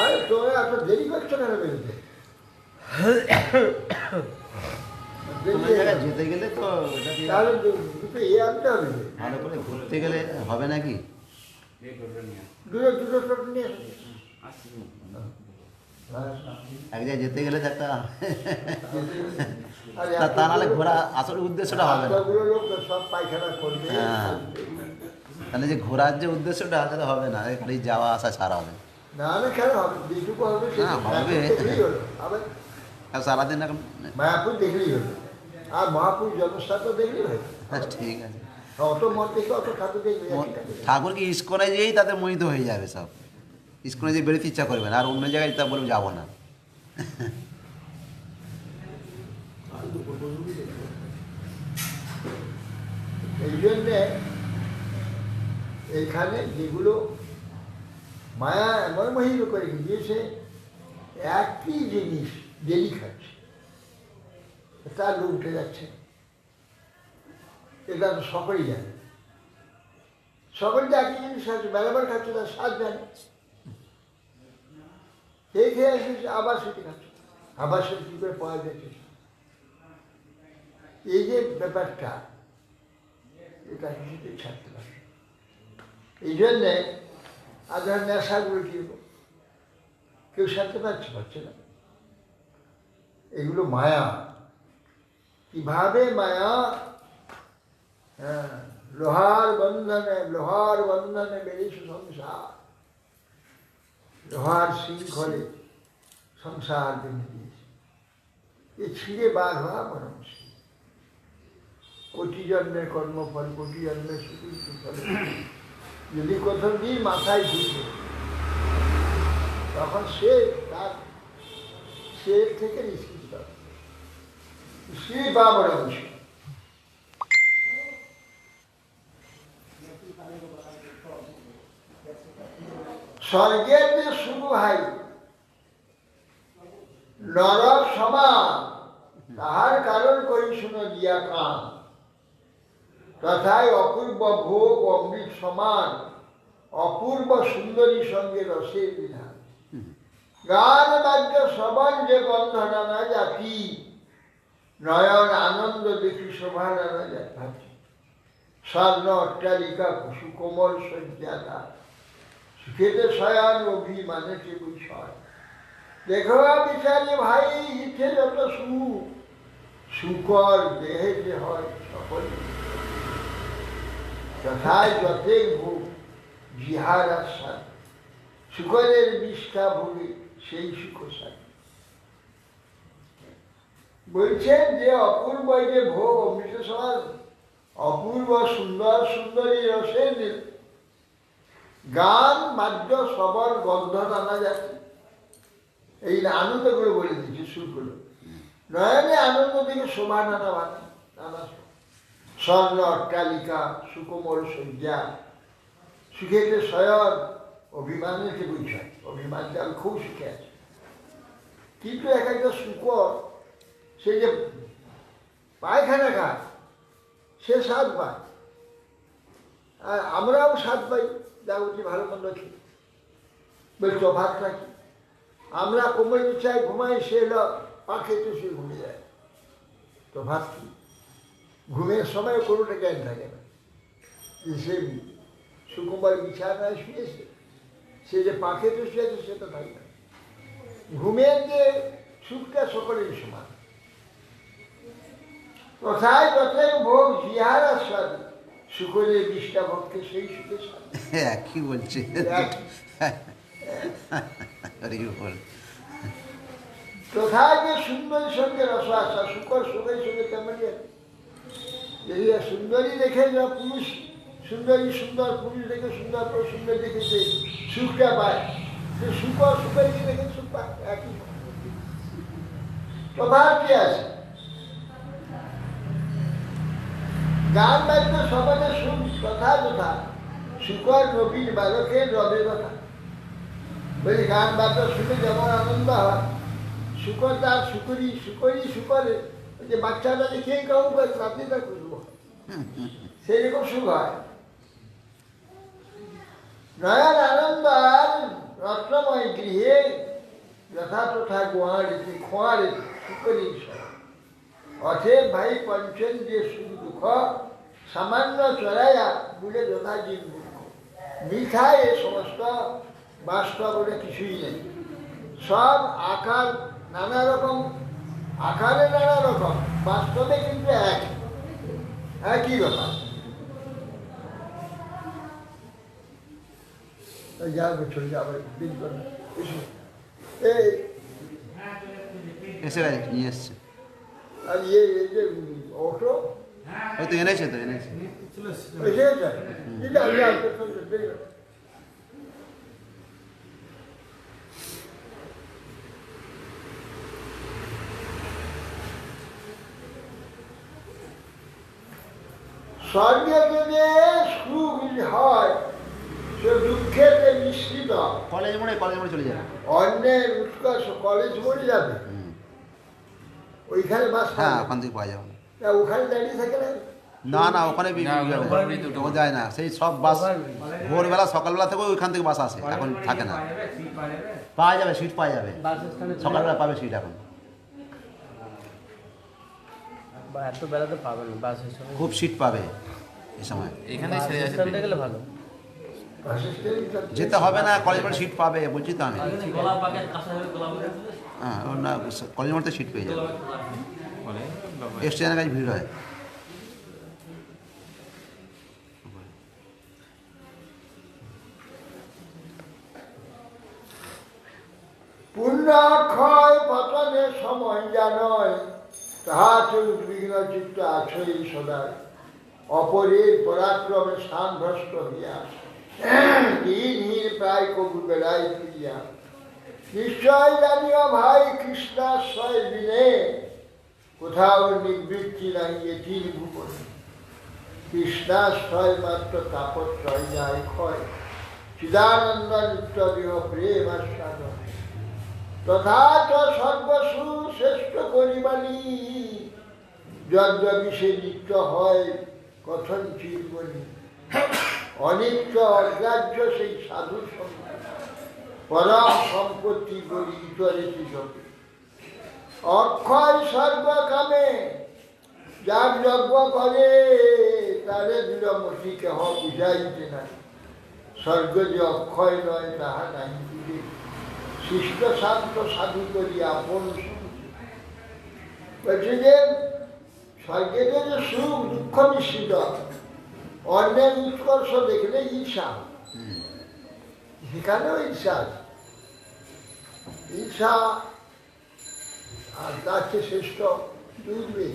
আরে তোমরা এত দেরি করছো কেন বেরোতে? কোনো জায়গায় যেতে গেলে তো এটা দিয়ে তাহলে দুটো আনতে হবে, ভালো করে ঘুরতে গেলে হবে নাকি? দুটো দুটো টোটো নিয়ে এক জায়গায় যেতে গেলে তো একটা আর তা নাহলে ঘোরা আসল উদ্দেশ্যটা হবে না। এতগুলো লোক তো সব পায়খানা করবে। হ্যাঁ। তাহলে যে ঘোরার যে উদ্দেশ্যটা আছে তো হবে না, খালি যাওয়া আসা ছাড়া হবে। না না কেন হবে, যেটুকু হবে না, হবে। দেখলেই হলো। আবার আর সারাদিন এখন মায়াপুর দেখলেই হলো, আর মহাপুর জন্মস্থান তো দেখলেই হয়। ঠিক আছে। অত মন দেখে অত ঠাকুর দেখবে, ঠাকুরকে ইস্কনে যেয়েই তাদের মোহিত হয়ে যাবে সব। ইস্কনে যে বেরোতে ইচ্ছা করবে না, আর অন্য জায়গায় তা বলবে যাবো না। এই জন্যে এইখানে যেগুলো মায়া এমন মোহিত করে দিয়েছে, একই জিনিস ডেলি খাচ্ছে, তার লোক উঠে যাচ্ছে। এটা তো সকলেই জানে, সকলে যে একই জিনিস খাচ্ছে, বেলাবার খাচ্ছে, তার স্বাদ জানে। খেয়ে খেয়ে এসেছে, আবার সেটি খাচ্ছে, আবার সেটি কী করে পাওয়া যাচ্ছে। এই যে ব্যাপারটা, এটা কিছুতেই ছাড়তে পারে। এই জন্যে আধার নেশাগুলো কি কেউ সারতে পারছে না। এগুলো মায়া, কিভাবে মায়া, হ্যাঁ, লোহার বন্ধনে বেরিয়েছে সংসার, লোহার শৃঙ্খলে সংসার বেঁধে দিয়েছে। এ ছিঁড়ে বার হওয়া বড় মুশকিল। কোটি জন্মের কর্মফল, কোটি জন্মের সুফল যদি কোথাও দিয়ে মাথায় ঢুকে, তখন সে তার থেকে নিষ্কৃত হবে। সে বা বড় মুশকিল। স্বর্গের যে শুরু হয় নরক সমান, তাহার কারণ করি শুনো দিয়া কান, তথায় অপূর্ব ভোগ অমৃত সমান, অপূর্ব সুন্দরী সঙ্গে রসের বিধান। গান বাদ্য শ্রবণ যে গন্ধ নানা জাতি, নয়ন আনন্দ দেখি শোভা নানা জাতি। স্বর্ণ অট্টালিকা পশু কোমল শয্যাতা, সুখেতে শয়ান অভিমানেতে বিষয়, দেখো বিচারি ভাই ইচ্ছে যত সুখ, শুকর দেহে যে হয় সকলে, তথায় যতে ভোগ জিহার আস্বাদ, শুকরের বিষ্ঠা ভোগে সেই সুখ সাথে। বলছেন যে অপূর্ব যে ভোগ অমৃত সমাজ, অপূর্ব সুন্দর সুন্দরী রসের গান বাদ্য সবর গন্ধ নানা জাতি, এই আনন্দগুলো বলে দিচ্ছে সুরগুলো। নয়নে আনন্দ থেকে শোভা নানা বাতি, নানা স্বর্ণ অট্টালিকা সুকোমল শয্যা, সুখেতে শয়ন, অভিমানেতে বুঝায়, অভিমানটা আমি খুব সুখে আছি। কিন্তু এক একটা শুকর সে যে পায়খানা খায় সে স্বাদ পায়, আর আমরাও স্বাদ পাই যা উঠি ভালো মন্দ খেয়ে। বলছি তফাৎটা কি? আমরা কোমর বিছায় ঘুমাই, সে এলো পাখে তো সে ঘুমিয়ে যায়। তফাৎ কি? ঘুমের সময় কোনোটা জ্ঞান থাকে না যে সে সুকুমার বিছানায় শুয়েছে, সে যে পাখে তো শুয়েছে সেটা থাকে না। ঘুমের যে সুখটা সকলের সমান। কোথায় যতের ভোগ জিহার আস্বাদ, শুকরের বিষ্ঠা ভোগকে সেই সুখে স্বাদ। কি বলছে? কোথায় যে সুন্দরীর সঙ্গে রস আসা, শুকর সুখের সঙ্গে তেমনি আছে। যদি সুন্দরী দেখে যা পুরুষ, সুন্দরী সুন্দর পুরুষ দেখে সুন্দর সুন্দর দেখে যে সুখটা পায়, সে শুকর সুখের দেখে সুখ পায়। একই প্রভাব কি আছে? গান বাদ্য সমাজে সুখ তথা যথা, শুকর নবীন বালকের রবে কথা। বলি গান বাদ্য শুনে যেমন আনন্দ হয়, শুকর তার শুকরি শুকরি শুকরে যে বাচ্চাটা দেখেই কাউ রাত্রি তার খুঁজবো, সেরকম সুখ হয়। নয়ন আনন্দ আর রত্নময় গৃহে যথাতথা গোয়াড়িতে খোঁয়াড়ে শুকরি অথে ভাই পঞ্চন যে সুখ দুঃখ, সামান্য চড়াইয়া বুঝে যথা জীব দুঃখ। মিথ্যা এ সমস্ত, বাস্তব বলে কিছুই নেই। সব আকার নানা রকম, আকারে নানা রকম, বাস্তবে কিন্তু একই ব্যাপার। চলে যাবে এই এসে গেছে, নিয়ে এসছে। আর এই যে অটো ওই তো এনেছে, তো এনেছে। এসে গেছে, ঠিক আছে, স্বর্গে যে সুখ হয় সে দুঃখেতে মিশ্রিত। কলেজ মোড়ে চলে যাবে। অন্যের উৎকর্ষ কলেজ মরে যাবে, ওইখানে বাস হ্যাঁ, ওখান থেকে পাওয়া যাবে না। ওখানে দাঁড়িয়ে থাকে না। না না, ওখানে ও যায় না। সেই সব বাস ভোরবেলা সকালবেলা থেকে ওইখান থেকে বাস আসে, এখন থাকে না। পাওয়া যাবে, সিট পাওয়া যাবে, সকালবেলা পাবে সিট। এখন এত বেলাতে পাবেন বাসের সময়, খুব সিট পাবে এই সময়। এখানে স্ট্যান্ডে গেলে ভালো, যেতে হবে না, কলেজ মোড়ে সিট পাবে, বলছি তো আমি। হ্যাঁ, না, কলেজ মোড়ে সিট পেয়ে যাবে। স্টেশনের কাছে ভিড় হয়। পুণ্য ক্ষয় পতনের সময় জানয়, তাহাতে উদ্বিগ্ন চিত্ত আছই সদায়। অপরের পরাক্রমে স্থান ভ্রষ্ট হইয়া, দিনহীন প্রায় কবু বেড়াই ফিরিয়া। নিশ্চয় জানিও ভাই কৃষ্ণাশ্রয় বিনে, কোথাও নিবৃত্তি নাই এটির ভুবনে। কৃষ্ণাশ্রয় মাত্র তাপত্রয় যায় ক্ষয়, চিদানন্দ নিত্য দেহ প্রেম আস্বাদ। তথাচ সর্বসু শ্রেষ্ঠ করিবানি, যদ্যপি সে নিত্য হয় কথন চিরবনি। অনিত্য অগ্রাহ্য সেই সাধু সঙ্গ, পরম সম্পত্তি করি ইতরে জপে। অক্ষয় স্বর্গ কামে যার যজ্ঞ করে, তারে দৃঢ়মতি কেহ বুঝাইতে নাই। স্বর্গ যে অক্ষয় নয় তাহা নাই বুঝে, শিষ্ট শান্ত সাধু করি আপন বলছে যে স্বর্গেতে যে সুখ দুঃখ মিশ্রিত, অন্যের উৎকর্ষ দেখলে ঈর্ষা, সেখানেও ঈর্ষা আছে। ঈর্ষা আর তার চেয়ে শ্রেষ্ঠ বুঝবে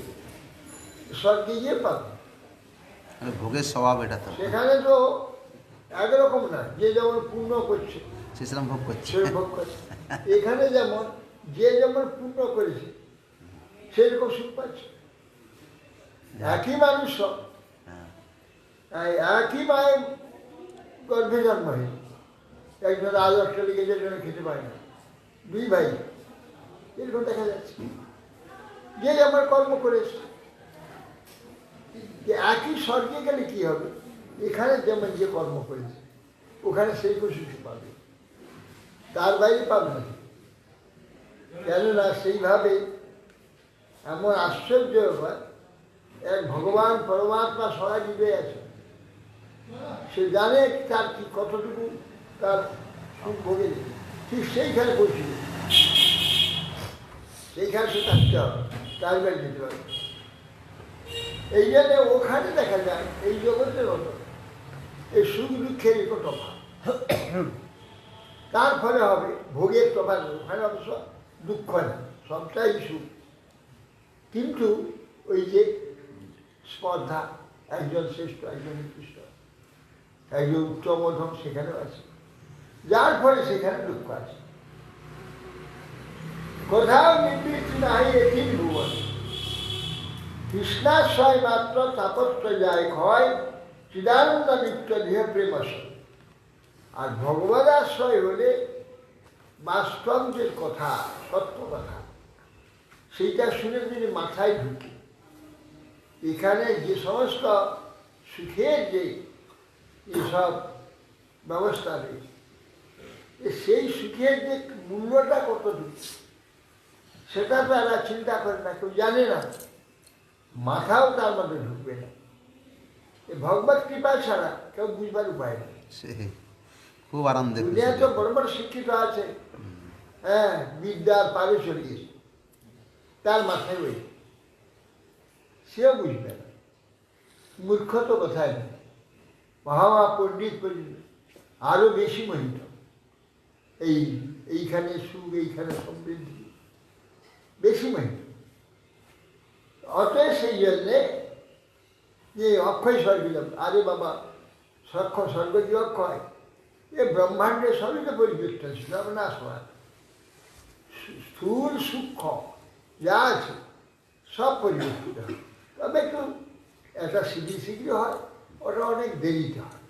স্বর্গে গিয়ে পাবে। ভোগের স্বভাব এটা তো, সেখানে তো একরকম না, যে যেমন পুণ্য করছে সে সেরকম ভোগ করছে। সে ভোগ করছে। এখানে যেমন যে যেমন পুণ্য করেছে সেরকম সুখ পাচ্ছে। একই মানুষ সব, একই মায়ের গর্ভে জন্ম হয়েছে, একজন আজ অস্ট্রেলিয়া গেছে, একজন খেতে পায় না, দুই ভাই এরকম দেখা যাচ্ছে। যে যেমন কর্ম করেছে, একই স্বর্গে গেলে কি হবে, এখানে যেমন যে কর্ম করেছে ওখানে সেই সুখ পাবে, তার বাইরে পাবে না। কেননা সেইভাবে এমন আশ্চর্য ব্যাপার, এক ভগবান পরমাত্মা সবাই জীবে আছে, সে জানে তার কি কতটুকু তার সুখ ভোগে, ঠিক সেইখানে পৌঁছবে, সেইখানে সে থাকতে হবে, তার বাইরে যেতে হবে। এই জন্য ওখানে দেখা যায় এই জগতের মতো এই সুখ দুঃখের একটু তফাৎ, তার ফলে হবে ভোগের তফাৎ। ওখানে অবশ্য দুঃখ না, সবটাই সুখ, কিন্তু ওই যে স্পর্ধা, একজন শ্রেষ্ঠ একজন নিকৃষ্ট, একজন উত্তম মধ্যম সেখানেও আছে, যার ফলে সেখানে দুঃখ আছে। কোথাও নিবৃত্তি নাই এটি ভুবন, কৃষ্ণাশ্রয় মাত্র তাপত্র যায় ক্ষয়, চিদানন্দ নিত্য দেহ প্রেম আসে। আর ভগবত আশ্রয় হলে বাস্তব যে কথা, সত্য কথা, সেইটা শুনে যদি মাথায় ঢুকে, এখানে যে সমস্ত সুখের যে এসব ব্যবস্থা রয়েছে, সেই সুখের যে মূল্যটা কতটুকু সেটা তো এরা চিন্তা করে না, কেউ জানে না, মাথাও তার মধ্যে ঢুকবে না। এই ভগবত কৃপা ছাড়া কেউ বুঝবার উপায় নেই। খুব আনন্দের দুনিয়া তো বড় বড় শিক্ষিত আছে, হ্যাঁ, বিদ্যার পারে চলে গেছে, তার মাথায় ওই, সেও বুঝবে না। মূর্খ তো কোথায় নেই, মহামা পণ্ডিত পর্যন্ত আরো বেশি মোহিত, এইখানে সুখ, এইখানে সমৃদ্ধি, বেশি মোহিত। অতএব সেই জন্যে যে অক্ষয় স্বর্গে যাব, আরে বাবা স্বর্গ কি অক্ষয়? এ ব্রহ্মাণ্ডের সবই তো পরিবৃষ্ট ছিল, না সবাই স্থূল সূক্ষ্ম যা আছে সব পরিবর্তিত হয়, তবে একটু একটা শীঘ্র হয়, ওটা অনেক দেরিতে হয়,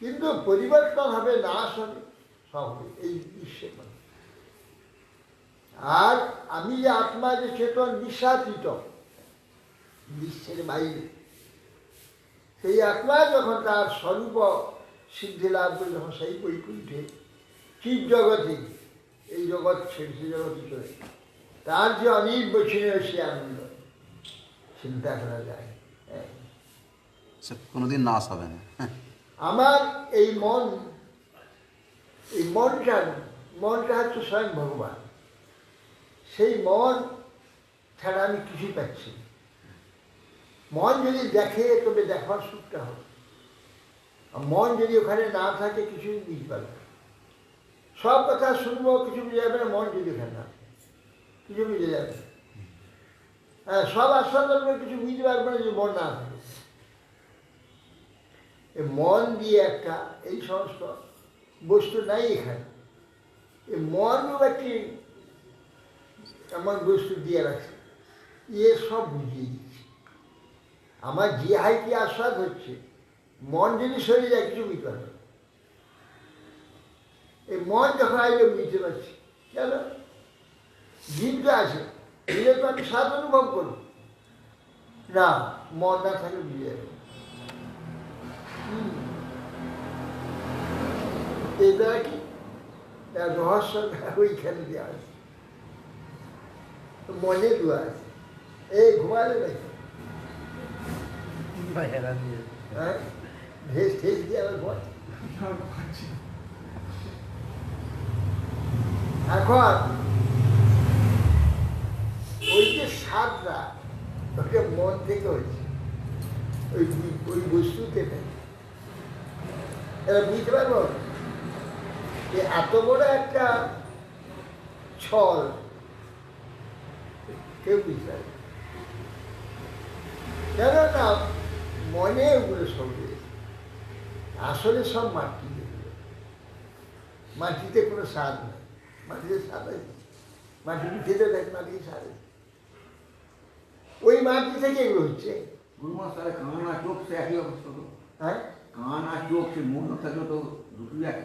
কিন্তু পরিবর্তন হবে, নাশ হবে, সব হবে এই বিশ্বের মধ্যে। আর আমি যে আত্মা যে চেতন নিঃস্বাতীত বিশ্বের বাইরে, সেই আত্মা যখন তার স্বরূপ সিদ্ধি লাভ করে, যখন সেই বৈকুণ্ঠে চিৎ জগতে, এই জগৎ ছেড়ে সে জগতে চলে, তার যে অনির্বচনীয় সে আনন্দ চিন্তা করা যায়, কোনোদিন নাশ হবে না। আমার এই মনটা হচ্ছে স্বয়ং ভগবান, সেই মন ছাড়া আমি কিছুই পাচ্ছি না। মন যদি দেখে তবে দেখবার সুখটা হবে, মন যদি ওখানে না থাকে কিছুই বুঝতে পারবে না। সব কথা শুনবো, কিছু বুঝে যাবে না, মন যদি ওখানে না, কিছু বুঝে যাবে না। হ্যাঁ, সব আস্বাদ কিছু বুঝতে পারবে না যদি মন না থাকে। মন দিয়ে একটা এই সমস্ত বস্তু নাই এখানে, এই মনও একটি এমন বস্তু দিয়ে রাখছে, ইয়ে সব বুঝিয়ে দিচ্ছে। আমার যে হাইটি আস্বাদ হচ্ছে, মন যদি সরে যায় কিছু বুঝতে পারবে। এই মন যখন আইলে বুঝতে পারছি, কেন জীবটা আছে, দিলে তো আমি স্বাদ অনুভব করব না, মন না থাকলে বুঝে যাবে। এটা কি রহস্য ওইখানে দেওয়া আছে, মনে দেওয়া আছে। এই ঘুমালে নাকি হ্যাঁ, ঢেস ঠেস দিয়ে আবার ঘুমাচ্ছে। এখন ওই যে স্বাদটা ওকে মন থেকে হয়েছে, ওই ওই বস্তুতে নেই। এরা বুঝতে পারবো যে এত বড় একটা ছল কেউ বুঝতে পারবে কেননা মনে ওগুলো সব রয়েছে। আসলে সব মাটি, মাটিতে কোনো স্বাদ নেই, মাটিতে স্বাদ আছে, মাটিতে খেতে দেখ মাটিতে স্বাদ আছে, ওই মাটি থেকে এগুলো হচ্ছে। গুরুমা তাহলে কান আর চোখ সে একই অবস্থা তো? হ্যাঁ, কান আর চোখ সে মন না থাকলে তো দুটোই এক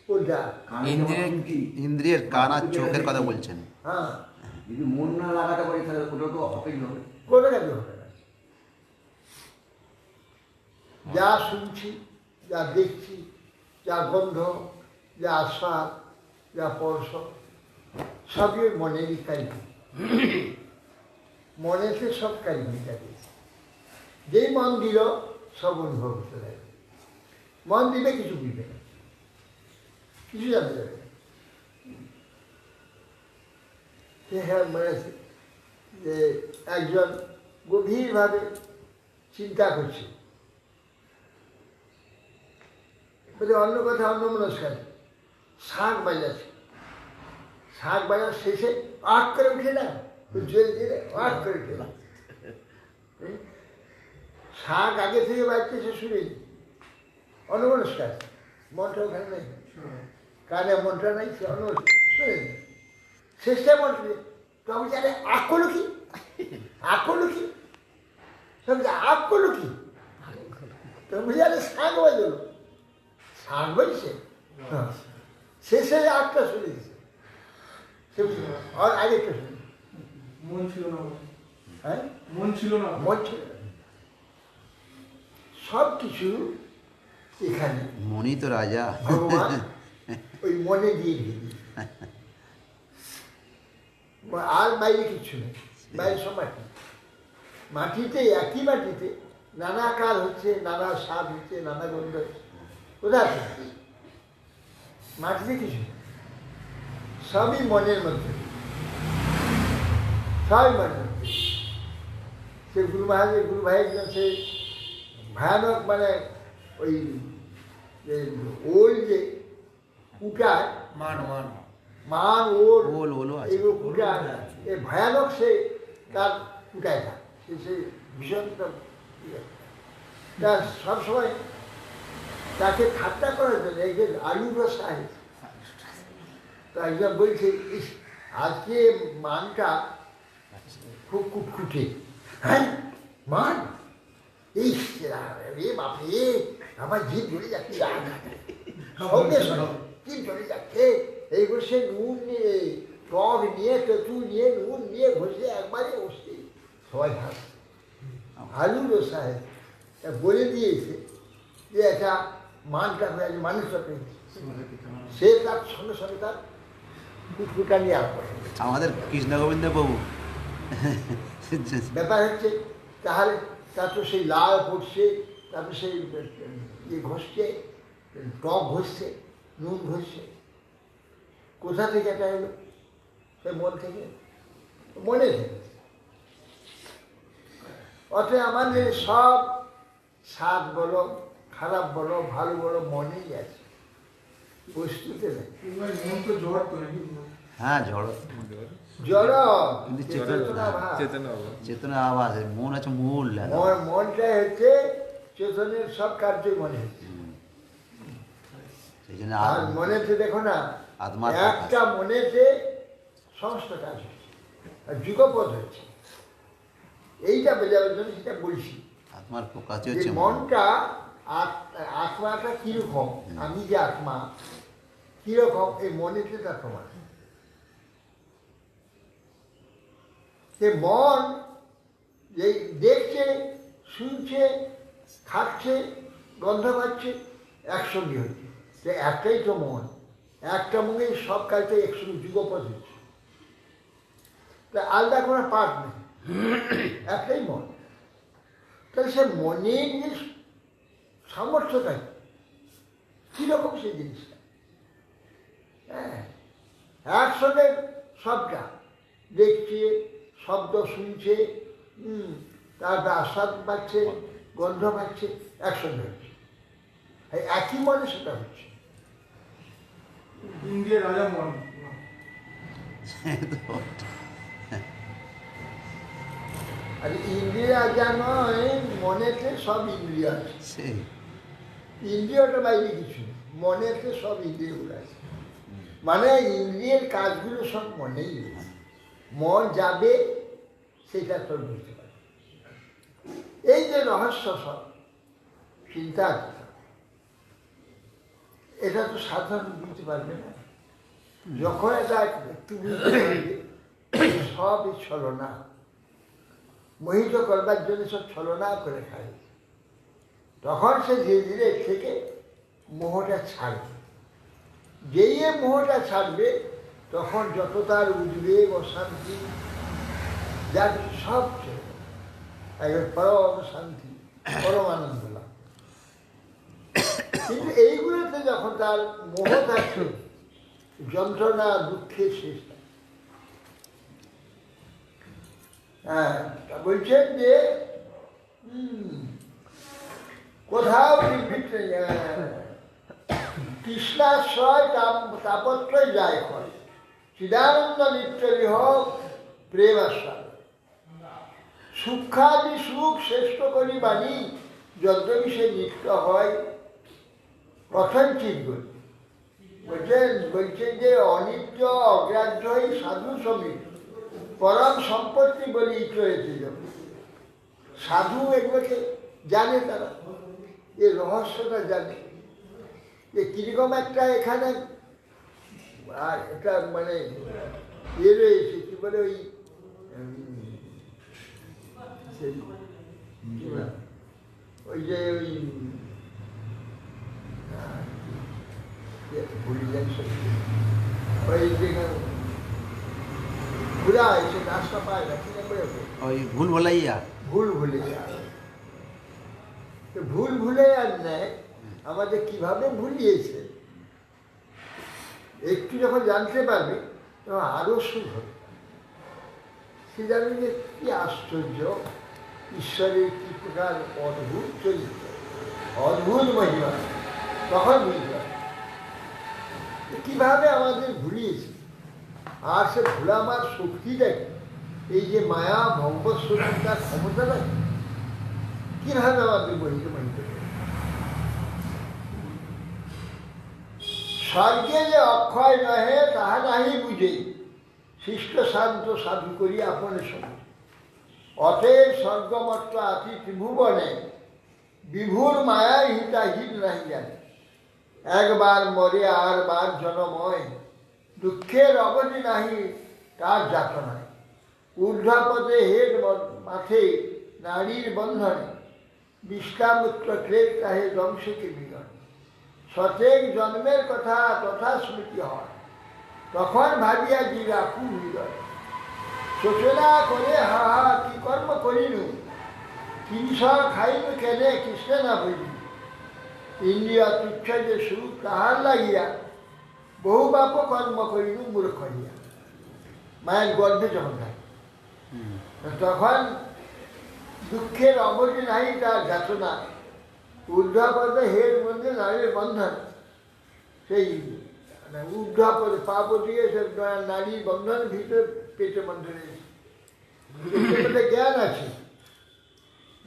কোনটা? ইন্দ্রিয়ের কান আর চোখের কথা বলছেন। হ্যাঁ, যদি মন না লাগাতে পারি তাহলে ওটা তো হবেই হবে। কোনো কাজে হবে না। যা শুনছি, যা দেখছি, যা গন্ধ, যা স্বাদ, যা স্পর্শ, সবই মনেরই কারিগরি। মনেতে সব কারিগরিটা দিয়েছে। যেই মন দিল সব অনুভব হতে লাগবে। মন দিলে কিছু বুঝবে না, কিছু জানতে যাবে না। হ্যাঁ, মনে আছে যে একজন গভীরভাবে চিন্তা করছে, বলে অন্য কথা অন্য মনস্কার, শাঁখ বাজাচ্ছে, শাঁখ বাজার শেষে আট করে উঠে না, জেল দিয়ে আট করে উঠে না, শাঁখ আগে থেকে বাজছে সে শুনে অন্য মনস্কার, মনটা ওখানে নেই, কানে মনটা নাই, সে অন্য শুনে শেষটা মনটা তবে জানে আখ করলো কি, আখ করলো কি, সব আখ করলো কি, তবে জানে শাঁখ বাজলো, শাঁখ বাজছে, শেষে আটটা শুনে দিচ্ছে, সে আর আরেকটা শুনে মন ছিল না, হ্যাঁ, মন ছিল না, মন ছিল না। সব কিছু এখানে মনই তো রাজা। ভগবান ওই মনে দিয়ে দিয়েছে, আর বাইরে কিছু নেই, বাইরে সব মাটি, মাটিতে একই মাটিতে নানা কাল হচ্ছে, নানা স্বাদ হচ্ছে, নানা গন্ধ হচ্ছে, কোথায় আছে? মাটিতে কিছু নেই, সবই মনের মধ্যে, সবই মনের মধ্যে। সে গুরু ভাই একজন সে ভয়ানক, মানে ওই ওল যে কুটার মান ওল আছে। এগুলো কুটার এ ভয়ানক, সে তার কুটায় না, সে ভীষণ তার সবসময় তাকে ঠাট্টা করার জন্য একজন আলু রসা আছে, তো একজন বলছে ইস আজকে মানটা খুব কুটকুটে, হ্যাঁ মান এই রে বাপরে আমার জিভ জ্বলে যাচ্ছে, সঙ্গে সঙ্গে জিভ জ্বলে যাচ্ছে, এইগুলো সে নুন নিয়ে টক নিয়ে তেঁতুল নিয়ে নুন নিয়ে ঘষে একবারে বসছে, সবাই হাসছে। আলু রসায় বলে দিয়েছে যে একটা মানটা হয়ে আছে, মানুষটা পেয়েছে, সে তার সঙ্গে সঙ্গে তার কুটকুটা নিয়ে আর করে। আমাদের কৃষ্ণ গোবিন্দ বাবু ব্যাপার হচ্ছে তাহলে তার তো সেই লাল পড়ছে, তারপর সেই ঘষছে, টক ঘষছে, নুন ঘষছে, কোথা থেকে এটা এলো? সে মন থেকে, মনে থেকে। অতএব আমাদের সব স্বাদ বলো, খারাপ বলো, ভালো বলো, মনেই আছে, বস্তুতে নেই। মন তো জড় তো নাকি? হ্যাঁ, জড় জড় কিন্তু চেতনা ভাব। চেতনা আওয়াজ, মন হচ্ছে মূল। মনটাই হচ্ছে চেতনের সব কার্যই মনে হচ্ছে। সেই জন্য আর মনেতে দেখো না, আত্মার একটা মনেতে সমস্ত কাজ হচ্ছে, আর যুগপথ হচ্ছে। এইটা বোঝাবার জন্য সেটা বলছি, আত্মার প্রকাশই যে হচ্ছে মন। মনটা আত্মাটা কিরকম, আমি যে আত্মা কিরকম, এই মনেতে তার প্রমাণ। সে মন যে দেখছে, শুনছে, খাচ্ছে, গন্ধ পাচ্ছে, একসঙ্গে হচ্ছে, যে একটাই তো মন, একটা মনে সব কাজটা একসঙ্গে যুগপথ হচ্ছে, তা আলাদা কোনো পার্ট নেই, একটাই মন। তাহলে সে মনের যে সামর্থ্যটা কীরকম সেই জিনিসটা, হ্যাঁ, একসঙ্গে সবটা দেখছে, শব্দ শুনছে, তারপর আস্বাদ পাচ্ছে, গন্ধ পাচ্ছে, একসঙ্গে হচ্ছে। এই একই মনে সেটা হচ্ছে। ইন্ডিয়ার রাজা মন। আর ইন্দ্রিয় যা নয়, মনেতে সব ইন্দ্রিয় আছে। সেই ইন্দ্রিয়টা বাইরে কিছু নেই, মনেতে সব ইন্দ্রিয়গুলো আছে। মানে ইন্দ্রিয়ের কাজগুলো সব মনেই রয়েছে। মন যাবে সেটা তোর বুঝতে পারবে। এই যে রহস্য সব চিন্তা, এটা তো সাধারণ বুঝতে পারবে না। যখন এটা একটু বুঝতে পারবে, সবই ছলনা, মোহিত করবার জন্য সব ছলনা করে খায়, তখন সে ধীরে ধীরে থেকে মোহটা ছাড়বে। যেই মোহটা ছাড়বে, তখন যত তার উদ্বেগ, অশান্তি, যার সব ছেড়ে দেবে। একবার পরম শান্তি, পরম আনন্দ লাভ। কিন্তু এইগুলোতে যখন তার মোহ থাকছে, যন্ত্রণা দুঃখের শেষ নেই। হ্যাঁ, বলছেন যে কোথাও কৃষ্ণাশ্রয় তাপত্রয় যায় হয়, চিদানন্দ নিত্য বিহক প্রেম আশ্রয়, সুখাদি সুখ শ্রেষ্ঠ করি বাণী, যদ্যপি সে নিত্য হয় কথঞ্চিত করি। বলছেন যে অনিত্য অগ্রাহ্যই সাধু সমীপ পরম সম্পত্তি বলি চলেছে। সাধু এগুলোকে জানে, তারা এই রহস্যটা জানে যে কিরকম একটা এখানে আর এটা মানে রয়েছে, কি বলে ওই ওই যে ওই ভুলিলেন ওই যে ঘুরা এসে রাস্তা পায় না, কি করে ওই ভুল ভুলাইয়া, ভুল ভুলাইয়া। ভুল ভুলাইয়ার নেয় আমাদের কিভাবে ভুলিয়েছে, একটু যখন জানতে পারবে তখন আরো সুখ হবে। সে জানবে যে কি আশ্চর্য, ঈশ্বরের কি প্রকার অদ্ভুত চরিত্র, অদ্ভুত মহিমা, তখন বুঝতে পারবে কিভাবে আমাদের ভুলিয়েছে। আর সে ভুলামার শক্তি দেখে, এই যে মায়া ভঙ্গস্বরূপ তার ক্ষমতা দেখে, কিভাবে আমাদের বহিত মানিত। স্বর্গে যে অক্ষয় নহে তাহা নাহি বুঝে, শিষ্ট শান্ত সাধু করি আপনে সঙ্গে। অতএব স্বর্গমত্ত আতি ত্রিভুবনে, বিভুর মায়ায় হিতাহিত নাহি জানে। একবার মরে আর বার জনময়, দুঃখের অবধি নাহি তার যাতনায়। ঊর্ধ্বপদে হেড মাঠে নারীর বন্ধনে, বিশ্রামূত্র ক্লেশ তাহে ধ্বংসকে বিগণ। সতেক জন্মের কথা তথা স্মৃতি হয়, তখন ভাবিয়া জিরা খুব হৃদয়। শোচনা করে হা হা কি কর্ম করিনু, কিংসর খাইনু কেনে কৃষ্ণে না বুঝি। ইন্দ্রিয় তুচ্ছ যে সুখ তাহার লাগিয়া, বহু পাপ কর্ম করিনু মূর্খ হইয়া। মায়ের গর্ভে যখন থাকে তখন দুঃখের অবধি নাই তার যাতনা। ঊর্ধ্বপদে হের মধ্যে নারীর বন্ধন, সেই ঊর্ধ্বপদে পাপ দিয়ে সে নারীর বন্ধন ভিতরে পেটে বন্ধনে জ্ঞান আছে,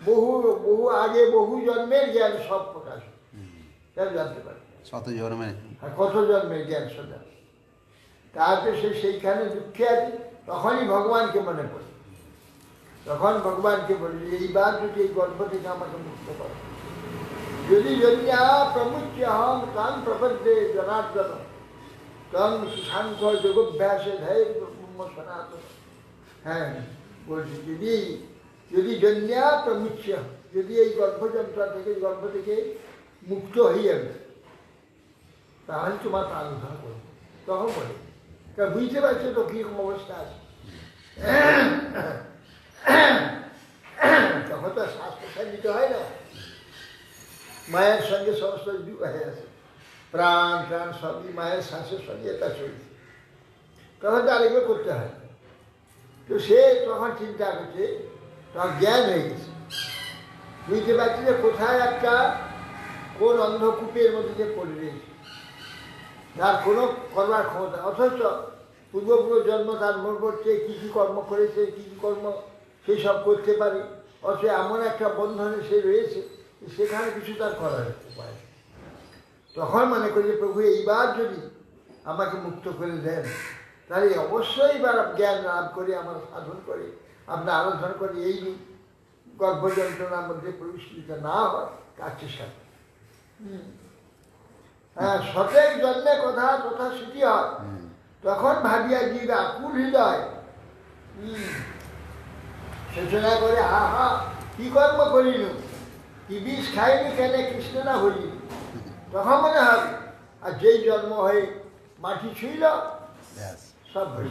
বহু বহু আগে বহু জন্মের জ্ঞান সব প্রকাশ জানতে পারে, শত জন্মে আর কত জন্মের জ্ঞান সোজা। তারপরে সে সেইখানে দুঃখে আছে, তখনই ভগবানকে মনে পড়ে, তখন ভগবানকে বলি এইবার যদি এই গর্ভ থেকে আমাকে মুক্ত করো। যদি জন্যা প্রমুচ্য হম তান প্রপদ্যে জনার্দন, তং সাংখ্য যোগাভ্যাসে ধ্যায় ব্রহ্ম সনাতন। হ্যাঁ বলছি, যদি জন্যা প্রমুচ্য, যদি এই গর্ভযন্ত্র থেকে গর্ভ থেকে মুক্ত হয়ে যাবে, তাহলে তোমার প্রাণ উদ্ধার করবে। তখন বলে, তা বুঝতে পারছো তো কীরকম অবস্থা আছে। তখন তো শ্বাস প্রশ্বাস নিতে হয় না, মায়ের সঙ্গে সমস্ত হয়ে আছে, প্রাণ প্রাণ সবই মায়ের শ্বাসের সঙ্গে এটা চলছে, তখন তো আরেকবার করতে হয়। তো সে তখন চিন্তা করছে, তখন জ্ঞান হয়ে গেছে, বুঝতে পারছি যে কোথায় একটা কোন অন্ধকূপের মধ্যে যে পড়ে রয়েছে, তার কোনো করবার ক্ষমতা, অথচ পূর্বপূর্ব জন্ম তার মন করছে, কী কী কর্ম করেছে, কী কী কর্ম সেই সব করতে পারে, অথচ এমন একটা বন্ধনে সে রয়েছে সেখানে কিছু তার করার উপায়। তখন মনে করি যে প্রভু এইবার যদি আমাকে মুক্ত করে দেন, তাহলে অবশ্যই এবার জ্ঞান লাভ করে আমার সাধন করে আপনার আলোচনা করে এই গর্ভযন্ত্রণার মধ্যে প্রবিষ্টিত না হয় কাছে সাথে। হ্যাঁ, সতেজ জন্মে কথা তথা স্মৃতি হয়, তখন ভাবিয়া জীব আকুল হৃদয় সূচনা করে, হা হা কি কর্ম করিল, কি বিষ খাইনি কেন কৃষ্ণ না হইলি, তখন মনে হবে আর যেই জন্ম হয়ে মাটি ছুঁইল সব ভুল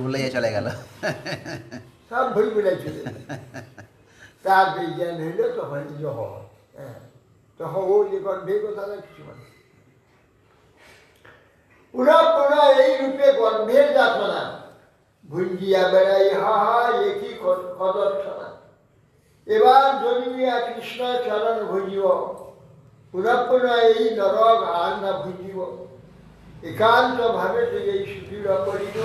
ভুলে চলে গেল, সব ভুল ভুলে চলে গেল। তার যে জ্ঞান হইল তখন হ্যাঁ, তখন ও যে গর্ভে কথা না কিছু মানে পুরা পুরা এই রূপে গর্ভের যাতনা ভুঞ্জিয়া বেড়াই, হা হা একই কদর্শনা, এবার জন্মিয়া কৃষ্ণ চরণ ভুজিব, পুরা পুরা এই নরক আর না ভুজিব, একান্ত ভাবে এই সুদৃঢ় করিল,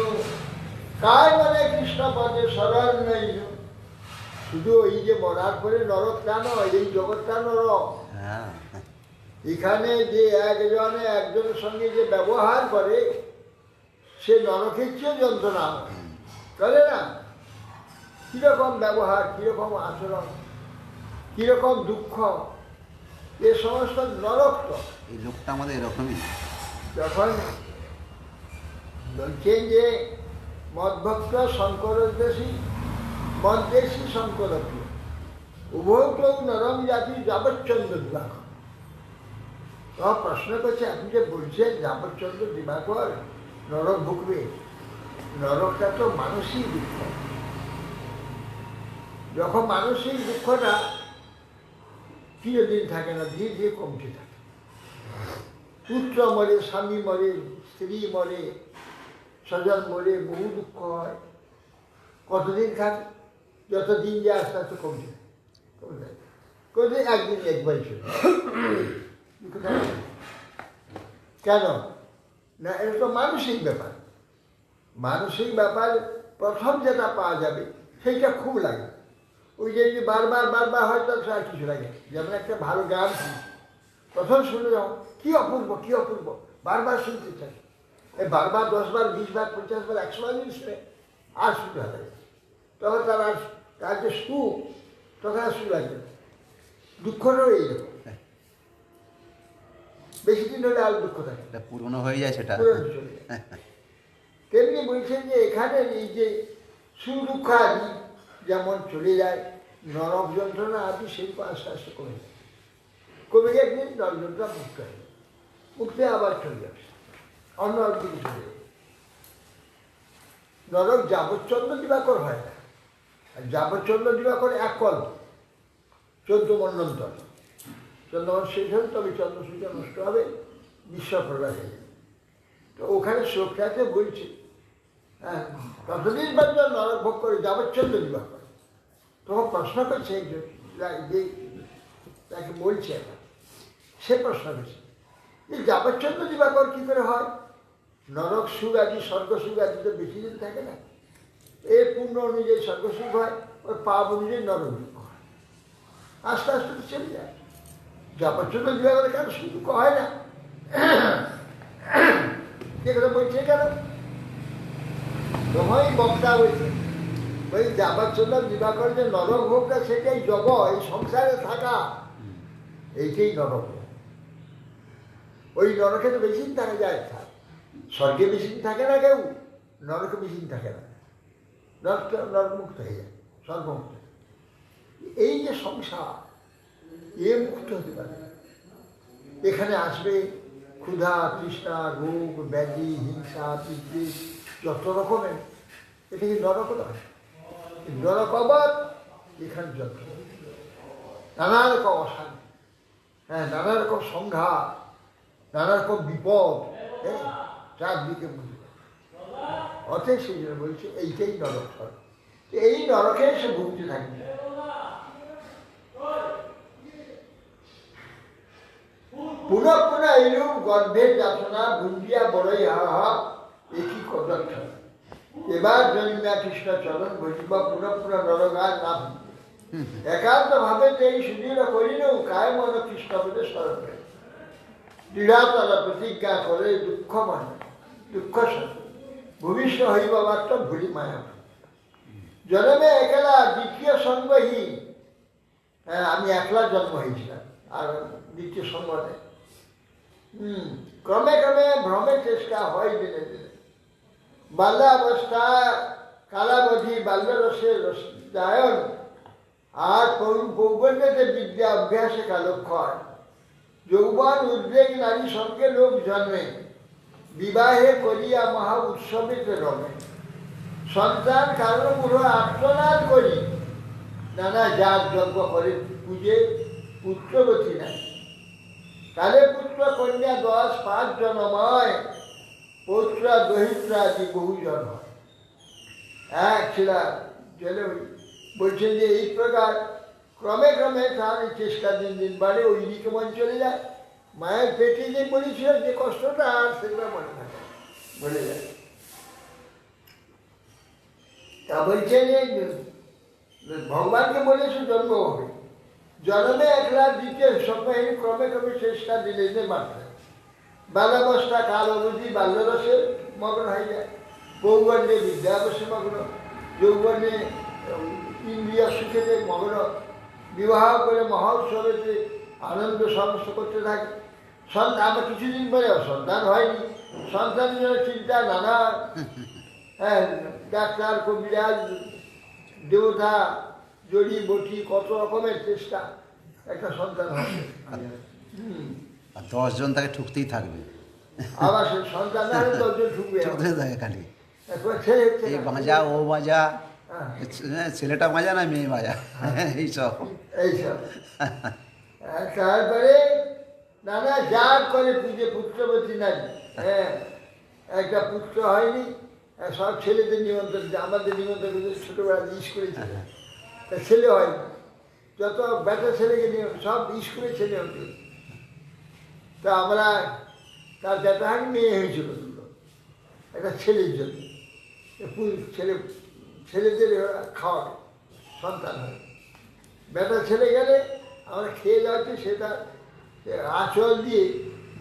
কার মানে কৃষ্ণ পদে শরণ নইল। শুধু এই যে মরার পরে নরক তা নয়, এই জগৎটা নরক। এখানে যে একজনের সঙ্গে যে ব্যবহার করে সে নরকের চেয়ে যন্ত্রণা করে না। কিরকম ব্যবহার, কিরকম আচরণ, কিরকম দুঃখ, এ সমস্ত নরক। তো এই লোকটা আমাদের এরকমই। যখন বলছেন যে মদভক্ত শঙ্করদেশী মদদেশী শঙ্করপ্রিয় উভয়কেও নরম জাতি যাবচ্চন্দ্র দিবাকর। প্রশ্ন করছে, আপনি যে বলছেন যাবচ্চন্দ্র দিবাকর নরক ভুগবে, নরকটা তো মানসিক দুঃখ। যখন মানসিক দুঃখটা চিরদিন থাকে না, ধীরে ধীরে কমতে থাকে। পুত্র মরে, স্বামী মরে, স্ত্রী মরে, স্বজন মরে, বহু দুঃখ হয়। কতদিন থাকে? যতদিন যে আস্তে আস্তে কমতে থাকে, কমতে থাকে, কতদিন একদিন একবারই চলে। কেন না? এটা তো মানসিক ব্যাপার। মানসিক ব্যাপার প্রথম যেটা পাওয়া যাবে সেইটা খুব লাগে। ওই যে বারবার বারবার হয়তো আর কিছু লাগে। যেমন একটা ভালো গান প্রথম শুনে যাও, কি অপূর্ব, কি অপূর্ব, বারবার শুনতে চাই। এই বারবার 10 বার, 20 বার, 50 বার, 100 বার শুনে আর শুনতে হবে। তখন তার যে সুখ, তখন আর সুখ লাগবে। দুঃখটাও এইরকম, বেশি দিন হলে আর দুঃখ থাকে, পুরনো হয়ে যায়, সেটা চলে যায়। তেমনি বলছেন যে এখানে এই যে সুখ দুঃখ আদি যেমন চলে যায়, নরক যন্ত্রণা আদি সেই আস্তে আস্তে কমে যায়। কমে গিয়ে একদিন নরক যন্ত্রণা মুক্ত হয়ে যায়, মুক্তি আবার চলে যাবে, অন্য দিকে চলে যাবে। নরক যাবচ্চন্দ্র দিবাকর হয় না। আর যাবচ্চন্দ্র দিবাকর একল 14 মন্বন্তর। চন্দ্রমন শেষ হবে, তবে চন্দ্রসূর্য নষ্ট হবে, বিশ্ব প্রলয় হয়ে যাবে। তো ওখানে শ্লোকটাতে বলছে, হ্যাঁ, ততদিন পর্যন্ত নরক ভোগ করে যাবচ্চন্দ্র দিবাকর। তখন প্রশ্ন করছে যে তাকে বলছে, সে প্রশ্ন করছে যে যাবচ্চন্দ্র দিবাকর কী করে হয়? নরক সুখ আদি, স্বর্গ সুখ আদি তো বেশি দিন থাকে না। এর পূর্ণ অনুযায়ী স্বর্গ সুখ হয়, ওর পাপ অনুযায়ী নরক দুঃখ হয়, আস্তে আস্তে চলে যায়। যাবচ্চন্দ্র দিবাকরে কেন সুখ দুঃখ হয় না? কে কথা বলছে কেন? তোমায় বক্তা বলছে, ওই যাবচ্চন্দ্র দিবাকর যে নরক ভোগটা, সেটাই জগ, এই সংসারে থাকা, এইটাই নরক। ওই নরকে তো বেশি দিন থাকা যায়, স্বর্গে বেশি দিন থাকে না কেউ, নরকে বেশি দিন থাকে না, নরকমুক্ত হয়ে যায়, স্বর্গমুক্ত। এই যে সংসার, এ মুক্ত হতে পারে। এখানে আসবে ক্ষুধা, তৃষ্ণা, রোগ, ব্যাধি, হিংসা, বিদ্বেষ, যত রকমের। এটা কি নরক নয়? নরক আবার এখানে যন্ত্র, নানা রকম অশান্তি, হ্যাঁ, নানা রকম সংঘাত, নানা রকম বিপদ, হ্যাঁ, চারদিকে বুঝবে। অতএব সেই জন্য বলছে এইটাই নরক হয়, এই নরকে সে ভুগতে থাকবে। পুনঃ পুনঃ এইরূপ গর্ভের যাতনা ভুঞ্জিয়া বড়ই হা একই কদল ছড়া। এবার জন্মিয়া কৃষ্ণ চরণ ভজিব পুনঃ পুনঃ নরগার নাম। একান্ত ভাবে এই সুদৃঢ় করিল কায় মন কৃষ্ণ পদে স্মরণ। দৃঢ়তর প্রতিজ্ঞা করে দুঃখ মানে দুঃখ সাথে ভবিষ্য হইব মাত্র ভুলি মায়া। জন্মে একলা দ্বিতীয় সঙ্গহীন, হ্যাঁ আমি একলা জন্ম হয়েছিলাম আর দ্বিতীয় সঙ্গ নেই। ক্রমে ক্রমে ভ্রমে চেষ্টা হয় দিনে দিনে। বাল্যাবস্থা কালাবধি বাল্যরসের রসায়ন আর পৌগণ্যতে বিদ্যা অভ্যাসে কালক্ষণ। যৌবন উদ্বেগ নারী সঙ্গে লোক জন্মে বিবাহে করিয়া মহা উৎসবেতে রমে। সন্তান কারণমূল আত্মনাদ করি নানা জাত যজ্ঞ করে পূজে পুত্রবতী নাই। কালে পুত্র কন্যা 10-5 জনময়, পৌত্রা দহিত্রা আদি বহুজন হয়। এক ছিলা জেলে বলছেন যে এই প্রকার ক্রমে ক্রমে তার চেষ্টা দিন দিন বাড়ে, ওই দিকে মন চলে যায়। মায়ের পেটে যে বলেছিল যে কষ্টটা আর সেগুলো মনে থাকে, বলে যায়। তা বলছে যে ভগবানকে বলেছে জন্ম হবে, জন্মে একলা দ্বিতীয় সময় ক্রমে ক্রমে চেষ্টা দিলে যে মাত্রা বাল্যাবস্থা কাল অবধি বাল্যরসে মগ্ন হয়ে যায়। পৌগণ্যে বিদ্যাবসে মগ্ন, যৌবনে ইন্দ্রিয় সুখেতে মগ্ন, বিবাহ করে মহোৎসবেতে আনন্দ সমস্ত করতে থাকে। আমার কিছুদিন পরে সন্তান হয়নি, সন্তানের জন্য চিন্তা নানা, হ্যাঁ ডাক্তার কবিরাজ দেবতা জড়ি বটি কত রকমের চেষ্টা একটা সন্তান হবে। আর 10 জন তাকে ঠুকতেই থাকবে, আবার সে সন্তান না হলে 10 জন ঢুকবে। ঠুকতে থাকে খালি, এখন ছেলে এই বাজা ও বাজা, হ্যাঁ, ছেলেটা বাজা না মেয়ে বাজা, এইসব এইসব। তারপরে নানা যাগ করে পুজো পুত্রবতী নারী, হ্যাঁ একটা পুত্র হয়নি, সব ছেলেদের নিমন্ত্রণ, আমাদের নিমন্ত্রণ ছোটবেলা স্কুলে ছিল, তা ছেলে হয়নি, যত বেটা ছেলেকে নিয়ে সব স্কুলে ছেলে হতো। তা আমরা তার বেটা হয় মেয়ে হয়েছিল দুটো, একটা ছেলের জন্য ছেলেদের খাওয়া সন্তান হয়। বেটা ছেলে গেলে আমরা খেয়ে যাচ্ছি, সেটা আঁচল দিয়ে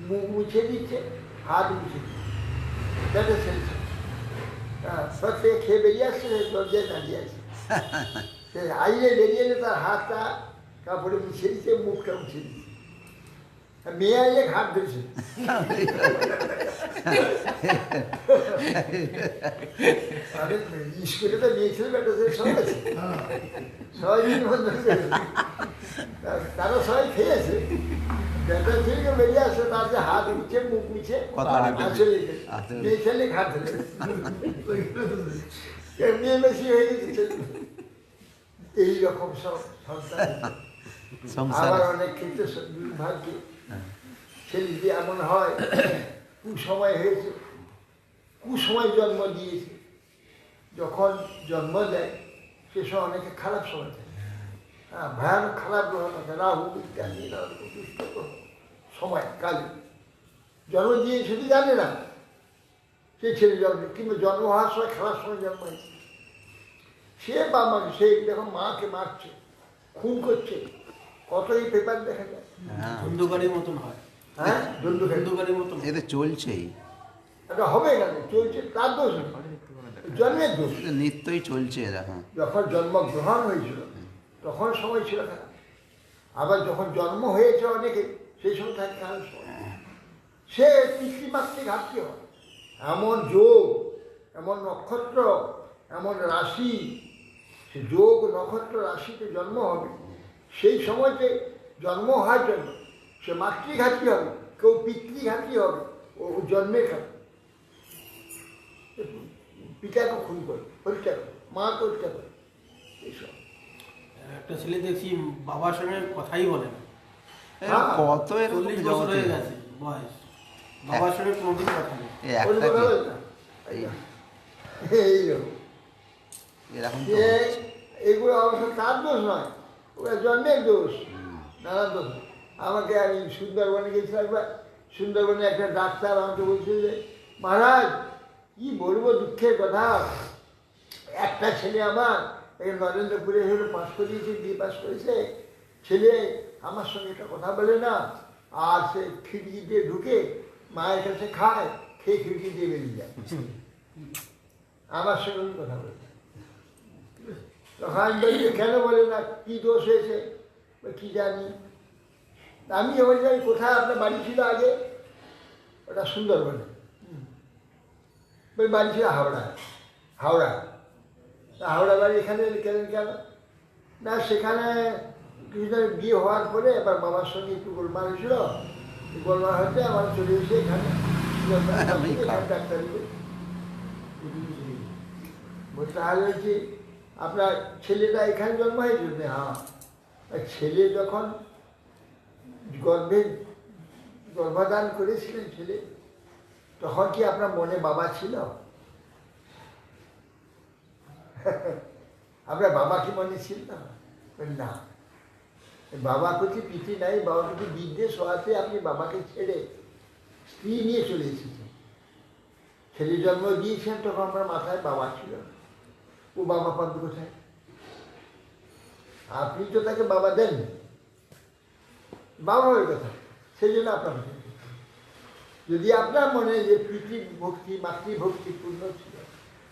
মুখ মুছে দিচ্ছে, হাত মুছে দিচ্ছে, বেটা ছেলে সব থেকে খেয়ে বেরিয়ে আসছে, দরজায় দাঁড়িয়ে আছে, সে আইলে বেরিয়ে এলে তার হাতটা কাপড়ে মুছে দিচ্ছে, মুখটা মুছে দিচ্ছে। মেয়ে আইলে ঘাট ধরেছে, স্কুলে তো মেয়ে ছেলে বেটা ছেলে সব আছে, সবাই নিমন্ত্রণ করেছে, তারা সবাই খেয়েছে। বেটা ছেলেকে বেরিয়ে আসে, তার যে হাত মুছে মুখ মুছে চলে গেছে, মেয়ে ছেলে ঘাট ধরে মেয়ে বেশি হয়ে গেছে। এইরকম সব সন্তান। আবার অনেক ক্ষেত্রে দুর্ভাগ্য ছেলে যে এমন হয় কুসময় হয়েছে, কুসময় জন্ম দিয়েছে, যখন জন্ম দেয় সে সময় অনেকে খারাপ সময় থাকে, হ্যাঁ ভয়ানক খারাপ গ্রহ থাকে, রাহু ইত্যাদি দুষ্ট সময় কালে জন্ম দিয়ে সেটি জানে না সে ছেলে জন্ম, কিংবা জন্ম হওয়ার সময় খারাপ সময় জন্ম হয়েছে, সে বা মাকে সে দেখুন মাকে মারছে, খুন করছে, কতই পেপার দেখা যায়। ধুন্ধুকারীর মতন হয়, হ্যাঁ ধুন্ধুকারীর মতন এতে চলছেই, এটা হবে কেন চলছে, তার দোষ নেই, জন্মের দোষ। নিত্যই চলছে এরা। যখন জন্মগ্রহণ হয়েছিল তখন সময় ছিল না, আবার যখন জন্ম হয়েছে অনেকে সেই সময় থাকে খারাপ সময়, সে পিতৃমাতৃ ঘাটতি হয়। এমন যোগ, এমন নক্ষত্র, এমন রাশি, সে যোগ নক্ষত্র রাশিতে জন্ম হবে, সেই সময়তে জন্ম হওয়ার জন্য সে মাতৃঘাতী হবে, কেউ পিতৃঘাতী হবে, ও জন্মের ঘাতী, পিতাকে খুন করে, হত্যা করে, মাকে হত্যা করে। এইসব একটা ছেলে দেখছি বাবার সঙ্গে কথাই বলে না, কত 40 বছর হয়ে গেছে বয়স, বাবার সঙ্গে কোনোদিন কথা নেই। এই ওর একটা কথা কি বলছে না? এই- এইরকম এরকম তো যে হচ্ছে। এগুলো অবশ্য তার দোষ নয়, ওরা জন্মের দোষ, নানা দোষ। আমাকে আমি সুন্দরবনে গেছিলাম একবার, সুন্দরবনে একটা ডাক্তার আমাকে বলছিল যে মহারাজ কি বলবো দুঃখের কথা, একটা ছেলে আমার এই নরেন্দ্রপুরে হলো পাস করিয়েছে, বিয়ে পাস করেছে, ছেলে আমার সঙ্গে একটা কথা বলে না, আর সে খিড়কি দিয়ে ঢুকে মায়ের কাছে খায়, খেয়ে খিড়কি দিয়ে বেরিয়ে যায়, আমার সঙ্গে কথা বলে। তখন আমি বলি যে কেন বলে না, কী দোষ হয়েছে, কি জানি। আমি এবার জানি কোথায় আপনার বাড়ি ছিল আগে, ওটা সুন্দরবনে, ওই বাড়ি ছিল হাওড়ায়, হাওড়া। হাওড়া বাড়ি এখানে কেন কেন না, সেখানে কিছুদিন বিয়ে হওয়ার পরে এবার বাবার সঙ্গে একটু গোলমাল হয়েছিল, গোলমাল হতে আমার চলে এসে এখানে ডাক্তারি বলতে হয়েছে আপনার ছেলেটা এখানে জন্ম হয়েছে। হ্যাঁ, ছেলে যখন গর্ভধান করেছিলেন ছেলে, তখন কি আপনার মনে বাবা ছিল? আপনার বাবা কি মনে ছিল না? বাবা প্রতি প্রীতি নাই, বাবা প্রতি বিদ্বেষ হওয়াতে আপনি বাবাকে ছেড়ে স্ত্রী নিয়ে চলে এসেছেন। ছেলে জন্ম দিয়েছেন তখন আপনার মাথায় বাবা ছিল, ও বাবা পাবে কোথায়? আপনি তো তাকে বাবা দেন, বাবা হয়ে কথা, সেই জন্য আপনার যদি আপনার মনে যে প্রীতি ভক্তি, মাতৃভক্তি পূর্ণ ছিল,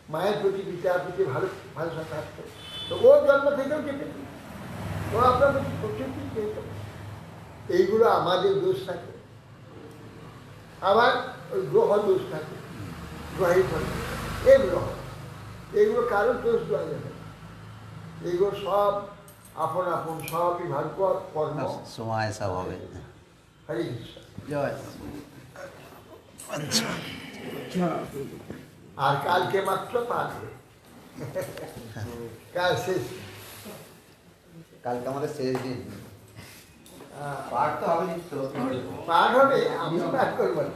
মায়ের প্রতি পিতার প্রতি ভালোবাসা থাকতো, তো ও জন্ম থেকেও কেটে ও আপনার প্রতি প্রচুর প্রীতি হতো। এইগুলো আমাদের দোষ থাকে, আবার ওই গ্রহ দোষ থাকে, গ্রহের ফলে এই গ্রহ, এইগুলো কারোর দোষ দেওয়া যাবে, এইগুলো সব আপন আপন সবই ভাগ্য কর্ম। সময় সব হবে। হরে কৃষ্ণ। জয়। আর কালকে মাত্র পাঠ হবে, কাল শেষ। কালকে আমাদের শেষ দিন, পাঠ তো হবে, পাঠ হবে, আমি পাঠ করবো না।